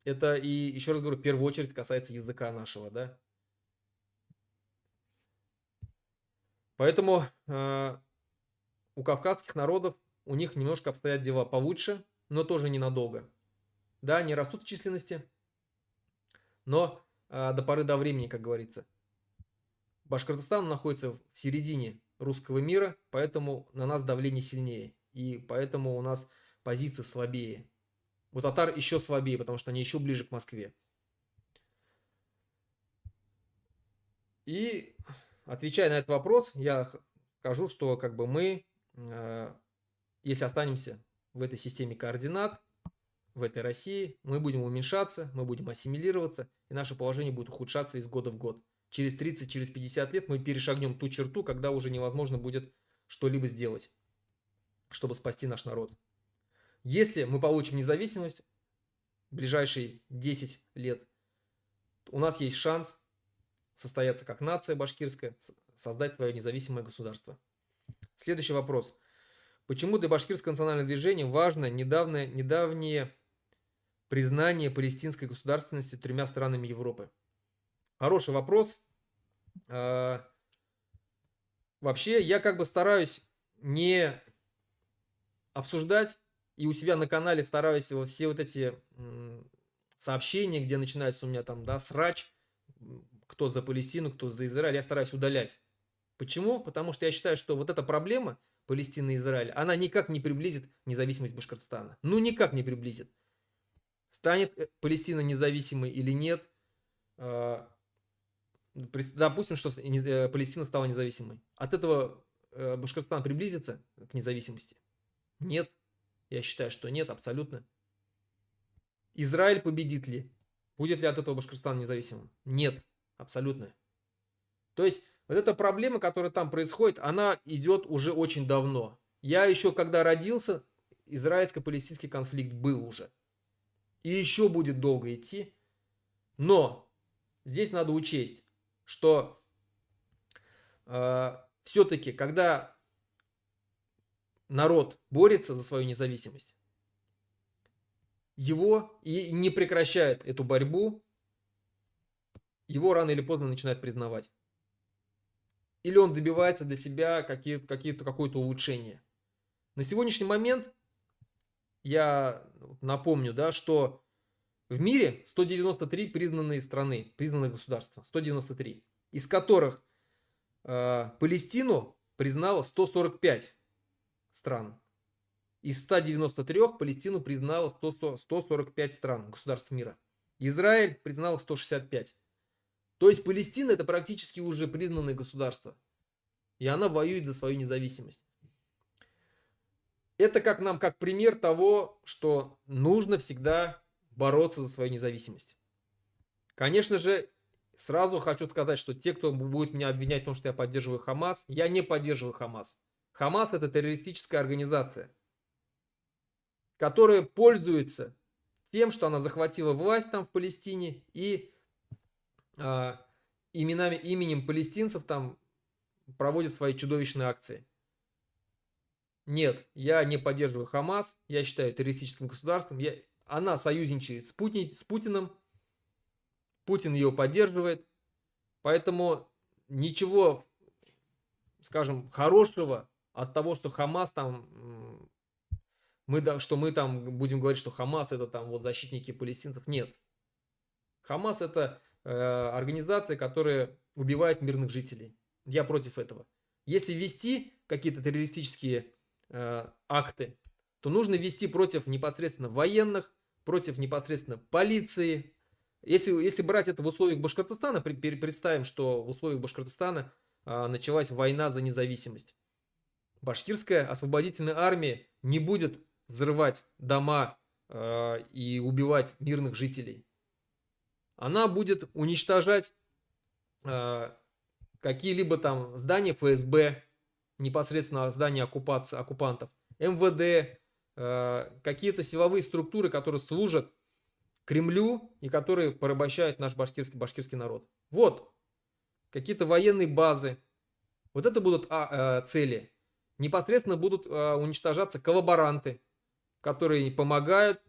Это и, еще раз говорю, в первую очередь касается языка нашего, да. Поэтому у кавказских народов, у них немножко обстоят дела получше, но тоже ненадолго. Да, они растут в численности, но до поры до времени, как говорится. Башкортостан находится в середине русского мира, поэтому на нас давление сильнее, и поэтому у нас позиции слабее. У татар еще слабее, потому что они еще ближе к Москве. И отвечая на этот вопрос, я скажу, что как бы мы, если останемся в этой системе координат, в этой России, мы будем уменьшаться, мы будем ассимилироваться, и наше положение будет ухудшаться из года в год. Через 30, через 50 лет мы перешагнем ту черту, когда уже невозможно будет что-либо сделать, чтобы спасти наш народ. Если мы получим независимость в ближайшие 10 лет, у нас есть шанс состояться как нация башкирская, создать свое независимое государство. Следующий вопрос. Почему для башкирского национального движения важно недавнее признание палестинской государственности 3 странами Европы? Хороший вопрос. Вообще, я как бы стараюсь не обсуждать, и у себя на канале стараюсь все вот эти сообщения, где начинаются у меня там, да, срач, кто за Палестину, кто за Израиль, я стараюсь удалять. Почему? Потому что я считаю, что вот эта проблема Палестины и Израиля, она никак не приблизит независимость Башкортостана. Ну, никак не приблизит. Станет Палестина независимой или нет, допустим, что Палестина стала независимой. От этого Башкортостан приблизится к независимости? Нет. Я считаю, что нет, абсолютно. Израиль победит ли? Будет ли от этого Башкортостан независимым? Нет, абсолютно. То есть, вот эта проблема, которая там происходит, она идет уже очень давно. Я еще, когда родился, израильско-палестинский конфликт был уже. И еще будет долго идти. Но здесь надо учесть, что все-таки, когда народ борется за свою независимость, его и не прекращает эту борьбу, его рано или поздно начинают признавать. Или он добивается для себя какое-то улучшение. На сегодняшний момент я напомню, да, что в мире 193 признанные страны, признанные государства, 193, из которых Палестину признало 145 стран. Из 193 Палестину признало 145 стран, государств мира. Израиль признал 165. То есть Палестина это практически уже признанное государство. И она воюет за свою независимость. Это как пример того, что нужно всегда бороться за свою независимость. Конечно же, сразу хочу сказать, что те, кто будет меня обвинять в том, что я поддерживаю Хамас, я не поддерживаю Хамас. Хамас это террористическая организация, которая пользуется тем, что она захватила власть там в Палестине и именем палестинцев там проводит свои чудовищные акции. Нет, я не поддерживаю Хамас, я считаю террористическим государством. Она союзничает с Путиным, Путин ее поддерживает, поэтому ничего, скажем, хорошего от того, что Хамас там, что мы там будем говорить, что Хамас это там вот защитники палестинцев, нет. Хамас это организация, которая убивает мирных жителей. Я против этого. Если вести какие-то террористические акты, то нужно вести против непосредственно военных, против непосредственно полиции. Если брать это в условиях Башкортостана, представим, что в условиях Башкортостана началась война за независимость. Башкирская освободительная армия не будет взрывать дома и убивать мирных жителей. Она будет уничтожать какие-либо там здания ФСБ, непосредственно здания оккупантов, МВД, какие-то силовые структуры, которые служат Кремлю и которые порабощают наш башкирский народ. Вот, какие-то военные базы. Вот это будут цели. Непосредственно будут уничтожаться коллаборанты, которые помогают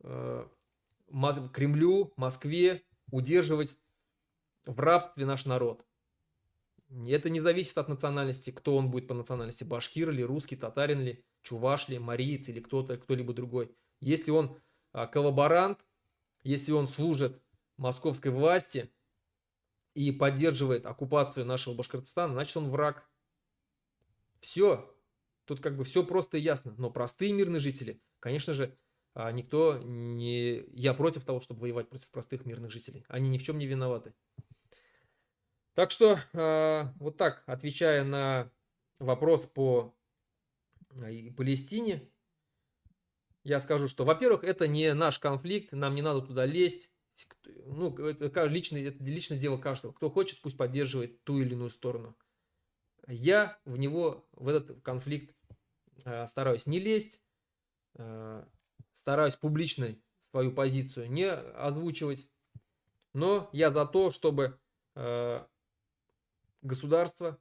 Кремлю, Москве удерживать в рабстве наш народ. Это не зависит от национальности, кто он будет по национальности, башкир ли, русский, татарин ли, чуваш ли, мариец или кто-либо другой. Если он коллаборант, если он служит московской власти и поддерживает оккупацию нашего Башкортостана, значит он враг. Все. Тут как бы все просто и ясно. Но простые мирные жители, конечно же, никто не... Я против того, чтобы воевать против простых мирных жителей. Они ни в чем не виноваты. Так что, вот так, отвечая на вопрос по Палестине, я скажу, что, во-первых, это не наш конфликт, нам не надо туда лезть. Ну, это личное дело каждого. Кто хочет, пусть поддерживает ту или иную сторону. Я в этот конфликт стараюсь не лезть, стараюсь публично свою позицию не озвучивать, но я за то, чтобы государство,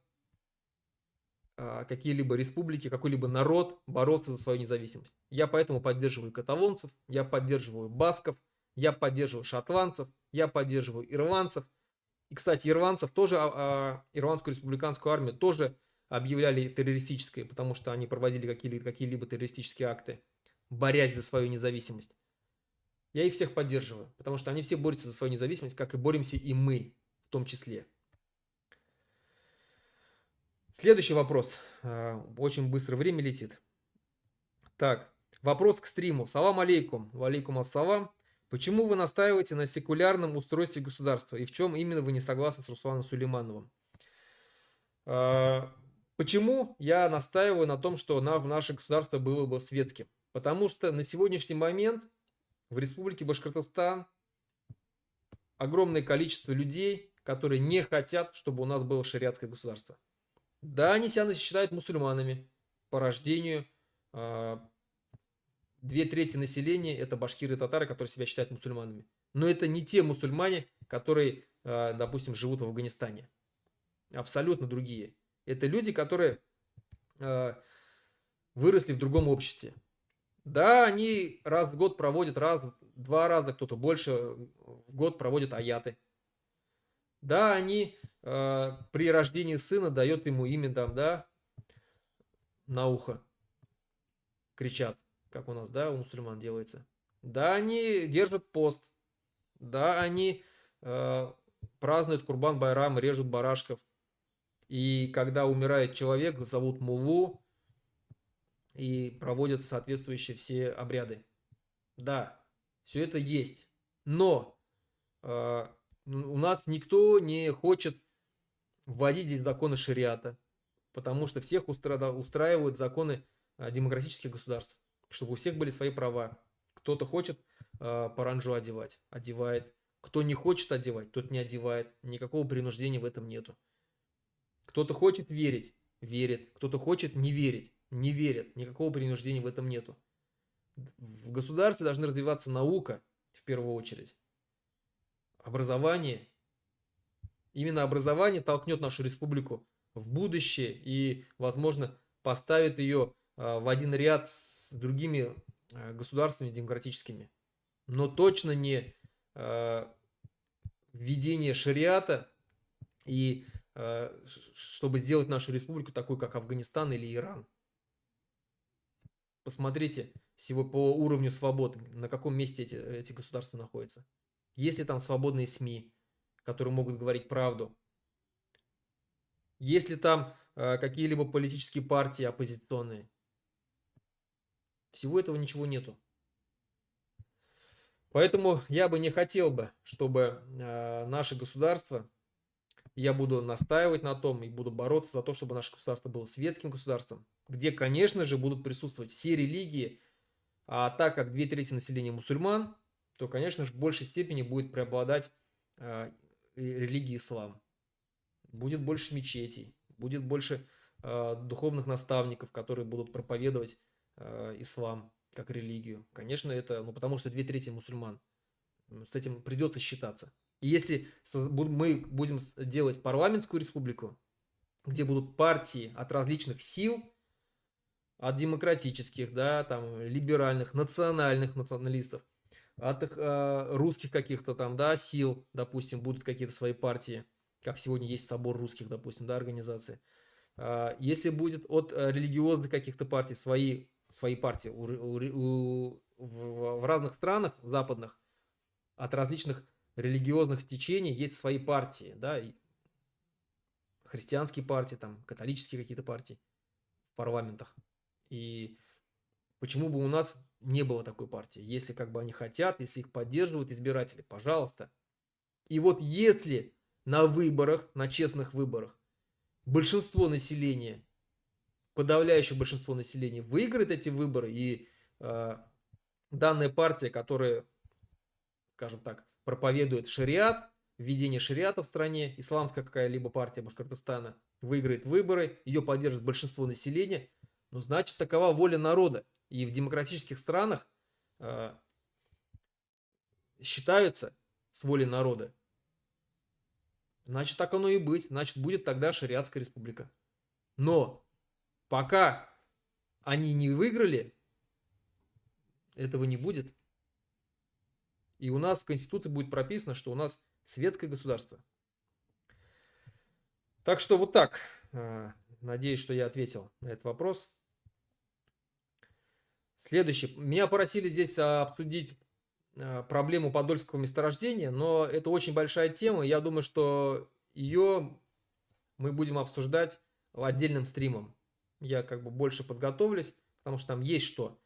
какие-либо республики, какой-либо народ боролся за свою независимость. Я поэтому поддерживаю каталонцев, я поддерживаю басков, я поддерживаю шотландцев, я поддерживаю ирландцев. И, кстати, ирландцев тоже, ирландскую республиканскую армию тоже объявляли террористической, потому что они проводили какие-либо террористические акты, борясь за свою независимость. Я их всех поддерживаю, потому что они все борются за свою независимость, как и боремся и мы в том числе. Следующий вопрос. Очень быстро время летит. Так, вопрос к стриму. Салам алейкум. Валейкум ассалам. Почему вы настаиваете на секулярном устройстве государства? И в чем именно вы не согласны с Русланом Сулеймановым? Почему я настаиваю на том, что наше государство было бы светским? Потому что на сегодняшний момент в Республике Башкортостан огромное количество людей, которые не хотят, чтобы у нас было шариатское государство. Да, они себя считают мусульманами по рождению, 2/3 населения это башкиры и татары, которые себя считают мусульманами. Но это не те мусульмане, которые, допустим, живут в Афганистане. Абсолютно другие. Это люди, которые выросли в другом обществе. Да, они раз в год проводят, два раза, кто-то больше в год проводят аяты. Да, они при рождении сына дают ему имя там, да, на ухо. Кричат, как у нас, да, у мусульман делается. Да, они держат пост. Да, они празднуют Курбан-Байрам, режут барашков. И когда умирает человек, зовут муллу и проводят соответствующие все обряды. Да, все это есть. Но у нас никто не хочет вводить здесь законы шариата, потому что всех устраивают законы демократических государств, чтобы у всех были свои права. Кто-то хочет паранджу одевать, одевает. Кто не хочет одевать, тот не одевает. Никакого принуждения в этом нету. Кто-то хочет верить, верит. Кто-то хочет не верить, не верит. Никакого принуждения в этом нету. В государстве должна развиваться наука, в первую очередь. Образование. Именно образование толкнет нашу республику в будущее и, возможно, поставит ее в один ряд с другими государствами демократическими. Но точно не введение шариата и чтобы сделать нашу республику такой, как Афганистан или Иран. Посмотрите всего по уровню свободы, на каком месте эти государства находятся. Есть ли там свободные СМИ, которые могут говорить правду? Есть ли там какие-либо политические партии оппозиционные? Всего этого ничего нету. Поэтому я бы не хотел бы, чтобы наше государство, я буду настаивать на том и буду бороться за то, чтобы наше государство было светским государством, где, конечно же, будут присутствовать все религии, а так как 2/3 населения мусульман, то, конечно же, в большей степени будет преобладать религия ислам. Будет больше мечетей, будет больше духовных наставников, которые будут проповедовать ислам как религию. Конечно, это, потому что 2/3 мусульман. С этим придется считаться. И если мы будем делать парламентскую республику, где будут партии от различных сил, от демократических, да, там, либеральных, национальных националистов, от русских каких-то там, да, сил, допустим, будут какие-то свои партии, как сегодня есть собор русских, допустим, да, организации. Если будет от религиозных каких-то партий свои партии в разных странах западных, от различных религиозных течений есть свои партии, да, и христианские партии, там, католические какие-то партии в парламентах. И почему бы у нас не было такой партии? Если как бы они хотят, если их поддерживают избиратели, пожалуйста. И вот если на выборах, на честных выборах, большинство населения, подавляющее большинство населения выиграет эти выборы, и данная партия, которая, скажем так, проповедует шариат, введение шариата в стране, исламская какая-либо партия Башкортостана выиграет выборы, ее поддержит большинство населения, ну, значит, такова воля народа. И в демократических странах считаются с волей народа. Значит, так оно и быть. Значит, будет тогда шариатская республика. Но пока они не выиграли, этого не будет. И у нас в Конституции будет прописано, что у нас светское государство. Так что вот так. Надеюсь, что я ответил на этот вопрос. Следующий. Меня просили здесь обсудить проблему подольского месторождения, но это очень большая тема. Я думаю, что ее мы будем обсуждать отдельным стримом. Я как бы больше подготовлюсь, потому что там есть что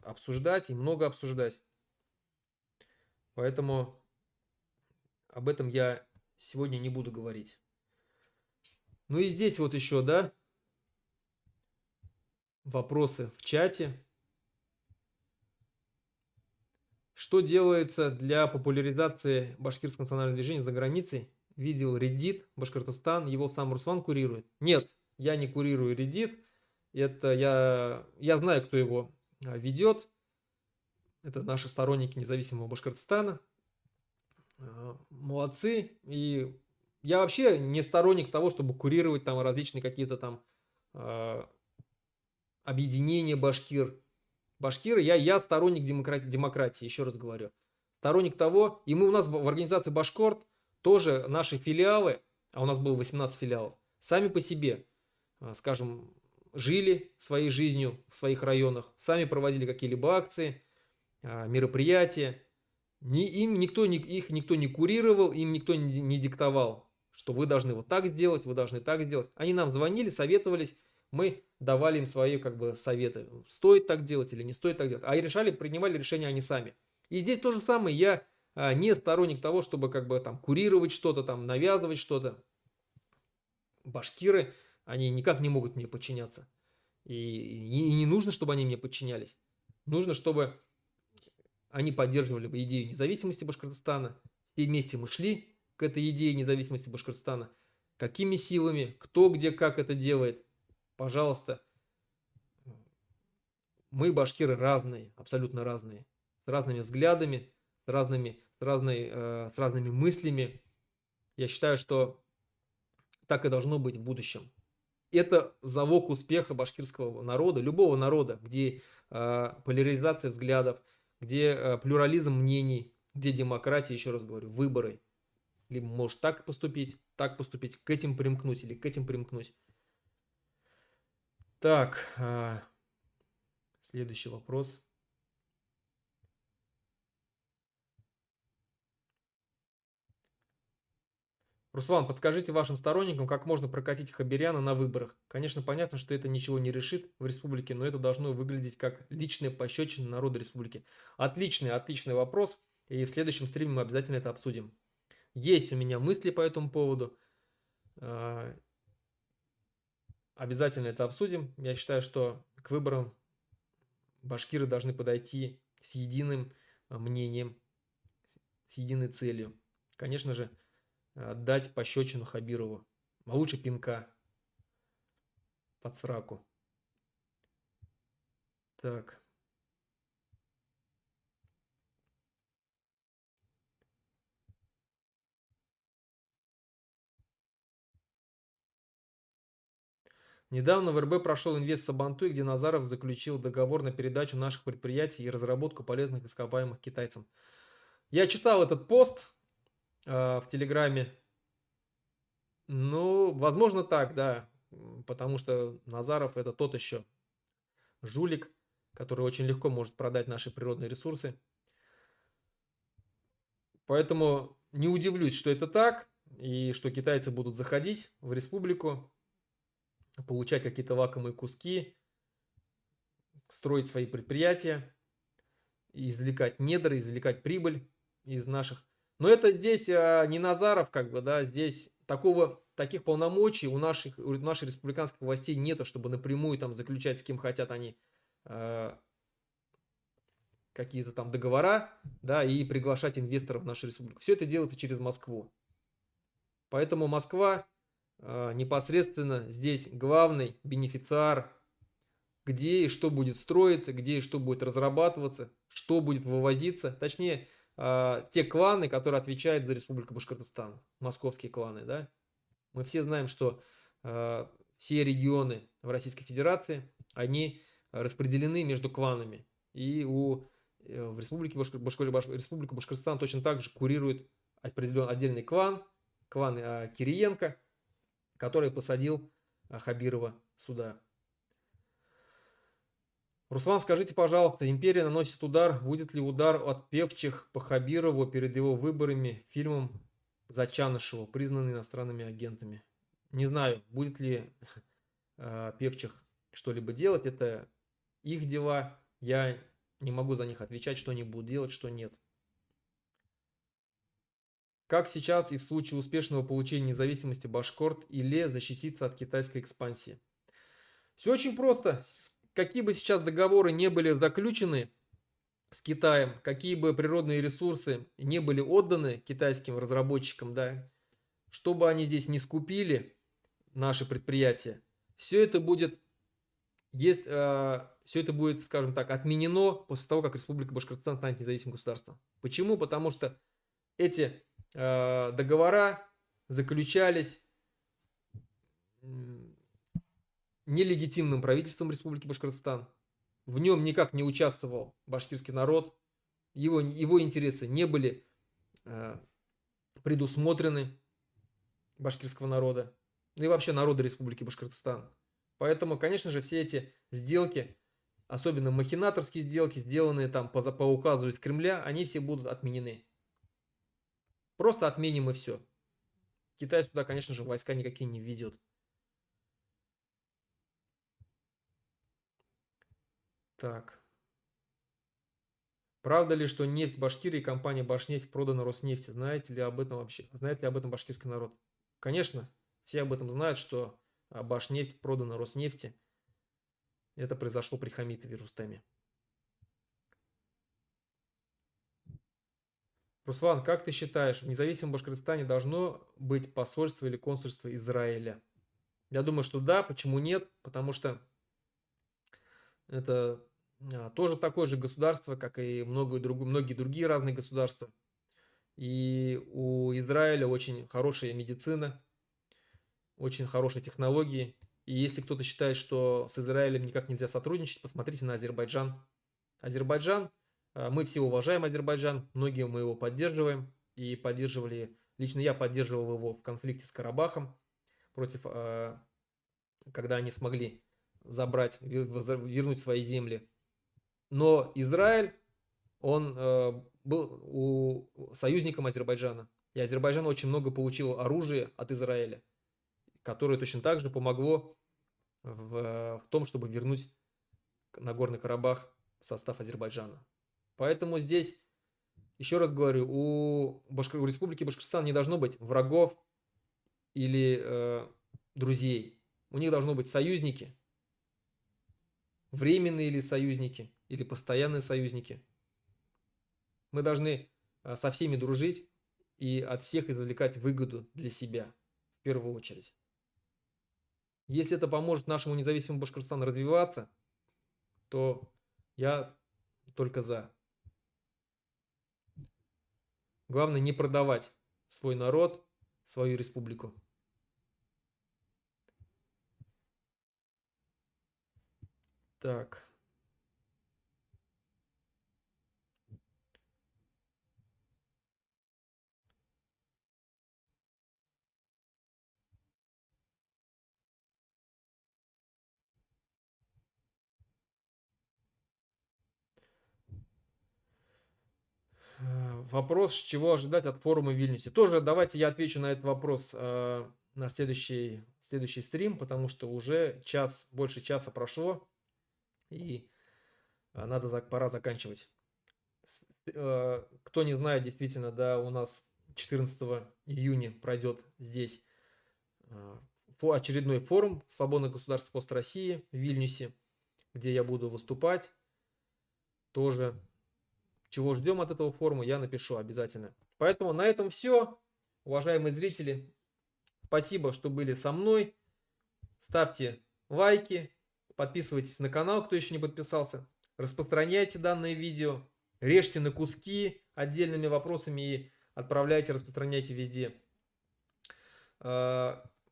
обсуждать и много обсуждать. Поэтому об этом я сегодня не буду говорить. Ну и здесь вот еще, да, вопросы в чате. Что делается для популяризации башкирского национального движения за границей? Видел Reddit, Башкортостан, его сам Руслан курирует. Нет, я не курирую Reddit. Это я знаю, кто его ведет. Это наши сторонники независимого Башкортостана. Молодцы. И я вообще не сторонник того, чтобы курировать там различные какие-то там объединения башкир. Башкиры, я сторонник демократии, еще раз говорю. Сторонник того, и мы у нас в организации Башкорт тоже наши филиалы, а у нас было 18 филиалов, сами по себе, скажем, жили своей жизнью в своих районах, сами проводили какие-либо акции, мероприятия. Им никто, их никто не курировал, им никто не диктовал, что вы должны вот так сделать, вы должны так сделать. Они нам звонили, советовались, мы давали им свои как бы советы, стоит так делать или не стоит так делать. А принимали решения они сами. И здесь то же самое, я не сторонник того, чтобы как бы там курировать что-то, там навязывать что-то. Башкиры, они никак не могут мне подчиняться. И не нужно, чтобы они мне подчинялись. Нужно, чтобы они поддерживали бы идею независимости Башкортостана. Все вместе мы шли к этой идее независимости Башкортостана. Какими силами, кто, где, как это делает. Пожалуйста. Мы, башкиры, разные, абсолютно разные. С разными взглядами, с разными мыслями. Я считаю, что так и должно быть в будущем. Это залог успеха башкирского народа, любого народа, где поляризация взглядов, где плюрализм мнений, где демократия, еще раз говорю, выборы. Либо можешь так поступить, к этим примкнуть или к этим примкнуть. Так, следующий вопрос. Руслан, подскажите вашим сторонникам, как можно прокатить Хабиряна на выборах. Конечно, понятно, что это ничего не решит в республике, но это должно выглядеть как личная пощечина народа республики. Отличный вопрос, и в следующем стриме мы обязательно это обсудим. Есть у меня мысли по этому поводу. Обязательно это обсудим. Я считаю, что к выборам башкиры должны подойти с единым мнением, с единой целью. Конечно же, дать пощечину Хабирову, а лучше пинка под сраку. Так. Недавно в РБ прошел инвест Сабантуй, где Назаров заключил договор на передачу наших предприятий и разработку полезных ископаемых китайцам. Я читал этот пост в Телеграме. Ну, возможно так, да. Потому что Назаров это тот еще жулик, который очень легко может продать наши природные ресурсы. Поэтому не удивлюсь, что это так, и что китайцы будут заходить в республику, получать какие-то лакомые куски, строить свои предприятия, извлекать недра, извлекать прибыль из наших. Но это здесь не Назаров, как бы, да, здесь таких полномочий у наших республиканских властей нету, чтобы напрямую там заключать с кем хотят они какие-то там договора, да, и приглашать инвесторов в нашу республику. Все это делается через Москву. Поэтому Москва непосредственно здесь главный бенефициар, где и что будет строиться, где и что будет разрабатываться, что будет вывозиться. Точнее, те кланы, которые отвечают за Республику Башкортостан, московские кланы, да. Мы все знаем, что все регионы в Российской Федерации, они распределены между кланами. И в Республике Республика Башкортостан точно так же курирует отдельный клан Кириенко, который посадил Хабирова сюда. Руслан, скажите, пожалуйста, империя наносит удар. Будет ли удар от певчих по Хабирову перед его выборами фильмом Зачанышева, признанный иностранными агентами? Не знаю, будет ли певчих что-либо делать. Это их дела. Я не могу за них отвечать, что они будут делать, что нет. Как сейчас и в случае успешного получения независимости Башкорт-Иле защититься от китайской экспансии? Все очень просто. Какие бы сейчас договоры не были заключены с Китаем, какие бы природные ресурсы не были отданы китайским разработчикам, да, чтобы они здесь не скупили наши предприятия, все это будет Есть, все это будет, скажем так, отменено после того, как Республика Башкортостан станет независимым государством. Почему? Потому что эти договора заключались нелегитимным правительством Республики Башкортостан. В нем никак не участвовал башкирский народ. Его интересы не были предусмотрены башкирского народа. Ну и вообще народа Республики Башкортостан. Поэтому, конечно же, все эти сделки, особенно махинаторские сделки, сделанные там по указу из Кремля, они все будут отменены. Просто отменим и все. Китай сюда, конечно же, войска никакие не введет. Так. Правда ли, что нефть Башкирии и компания Башнефть продана Роснефти? Знаете ли об этом вообще? Знает ли об этом башкирский народ? Конечно, все об этом знают, что Башнефть продана Роснефти. Это произошло при Хамитове Рустаме. Руслан, как ты считаешь, в независимом Башкортостане должно быть посольство или консульство Израиля? Я думаю, что да. Почему нет? Потому что это тоже такое же государство, как и многие другие разные государства. И у Израиля очень хорошая медицина, очень хорошие технологии. И если кто-то считает, что с Израилем никак нельзя сотрудничать, посмотрите на Азербайджан. Азербайджан, мы все уважаем Азербайджан, многие мы его поддерживаем. И поддерживали, лично я поддерживал его в конфликте с Карабахом, когда они смогли вернуть свои земли. Но Израиль, он был союзником Азербайджана. И Азербайджан очень много получил оружия от Израиля, которое точно так же помогло в том, чтобы вернуть Нагорный Карабах в состав Азербайджана. Поэтому здесь, еще раз говорю, у Республики Башкортостан не должно быть врагов или друзей. У них должно быть союзники, временные или союзники, или постоянные союзники. Мы должны со всеми дружить и от всех извлекать выгоду для себя в первую очередь. Если это поможет нашему независимому Башкортостану развиваться, то я только за. Главное не продавать свой народ, свою республику. Так. Вопрос, чего ожидать от форума в Вильнюсе. Тоже давайте я отвечу на этот вопрос на следующий стрим, потому что уже больше часа прошло, и пора заканчивать. Кто не знает, действительно, да, у нас 14 июня пройдет здесь очередной форум свободных государств пост России в Вильнюсе, где я буду выступать. Тоже чего ждем от этого форума, я напишу обязательно. Поэтому на этом все, уважаемые зрители. Спасибо, что были со мной. Ставьте лайки, подписывайтесь на канал, кто еще не подписался. Распространяйте данное видео, режьте на куски отдельными вопросами и отправляйте, распространяйте везде.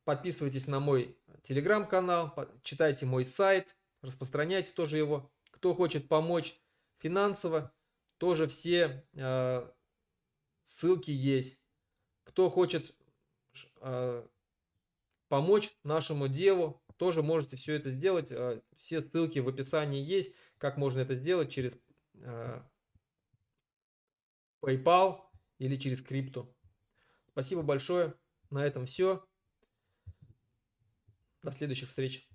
Подписывайтесь на мой телеграм-канал, читайте мой сайт, распространяйте тоже его. Кто хочет помочь финансово, тоже все ссылки есть. Кто хочет помочь нашему делу, тоже можете все это сделать. Все ссылки в описании есть, как можно это сделать через PayPal или через крипту. Спасибо большое. На этом все. До следующих встреч.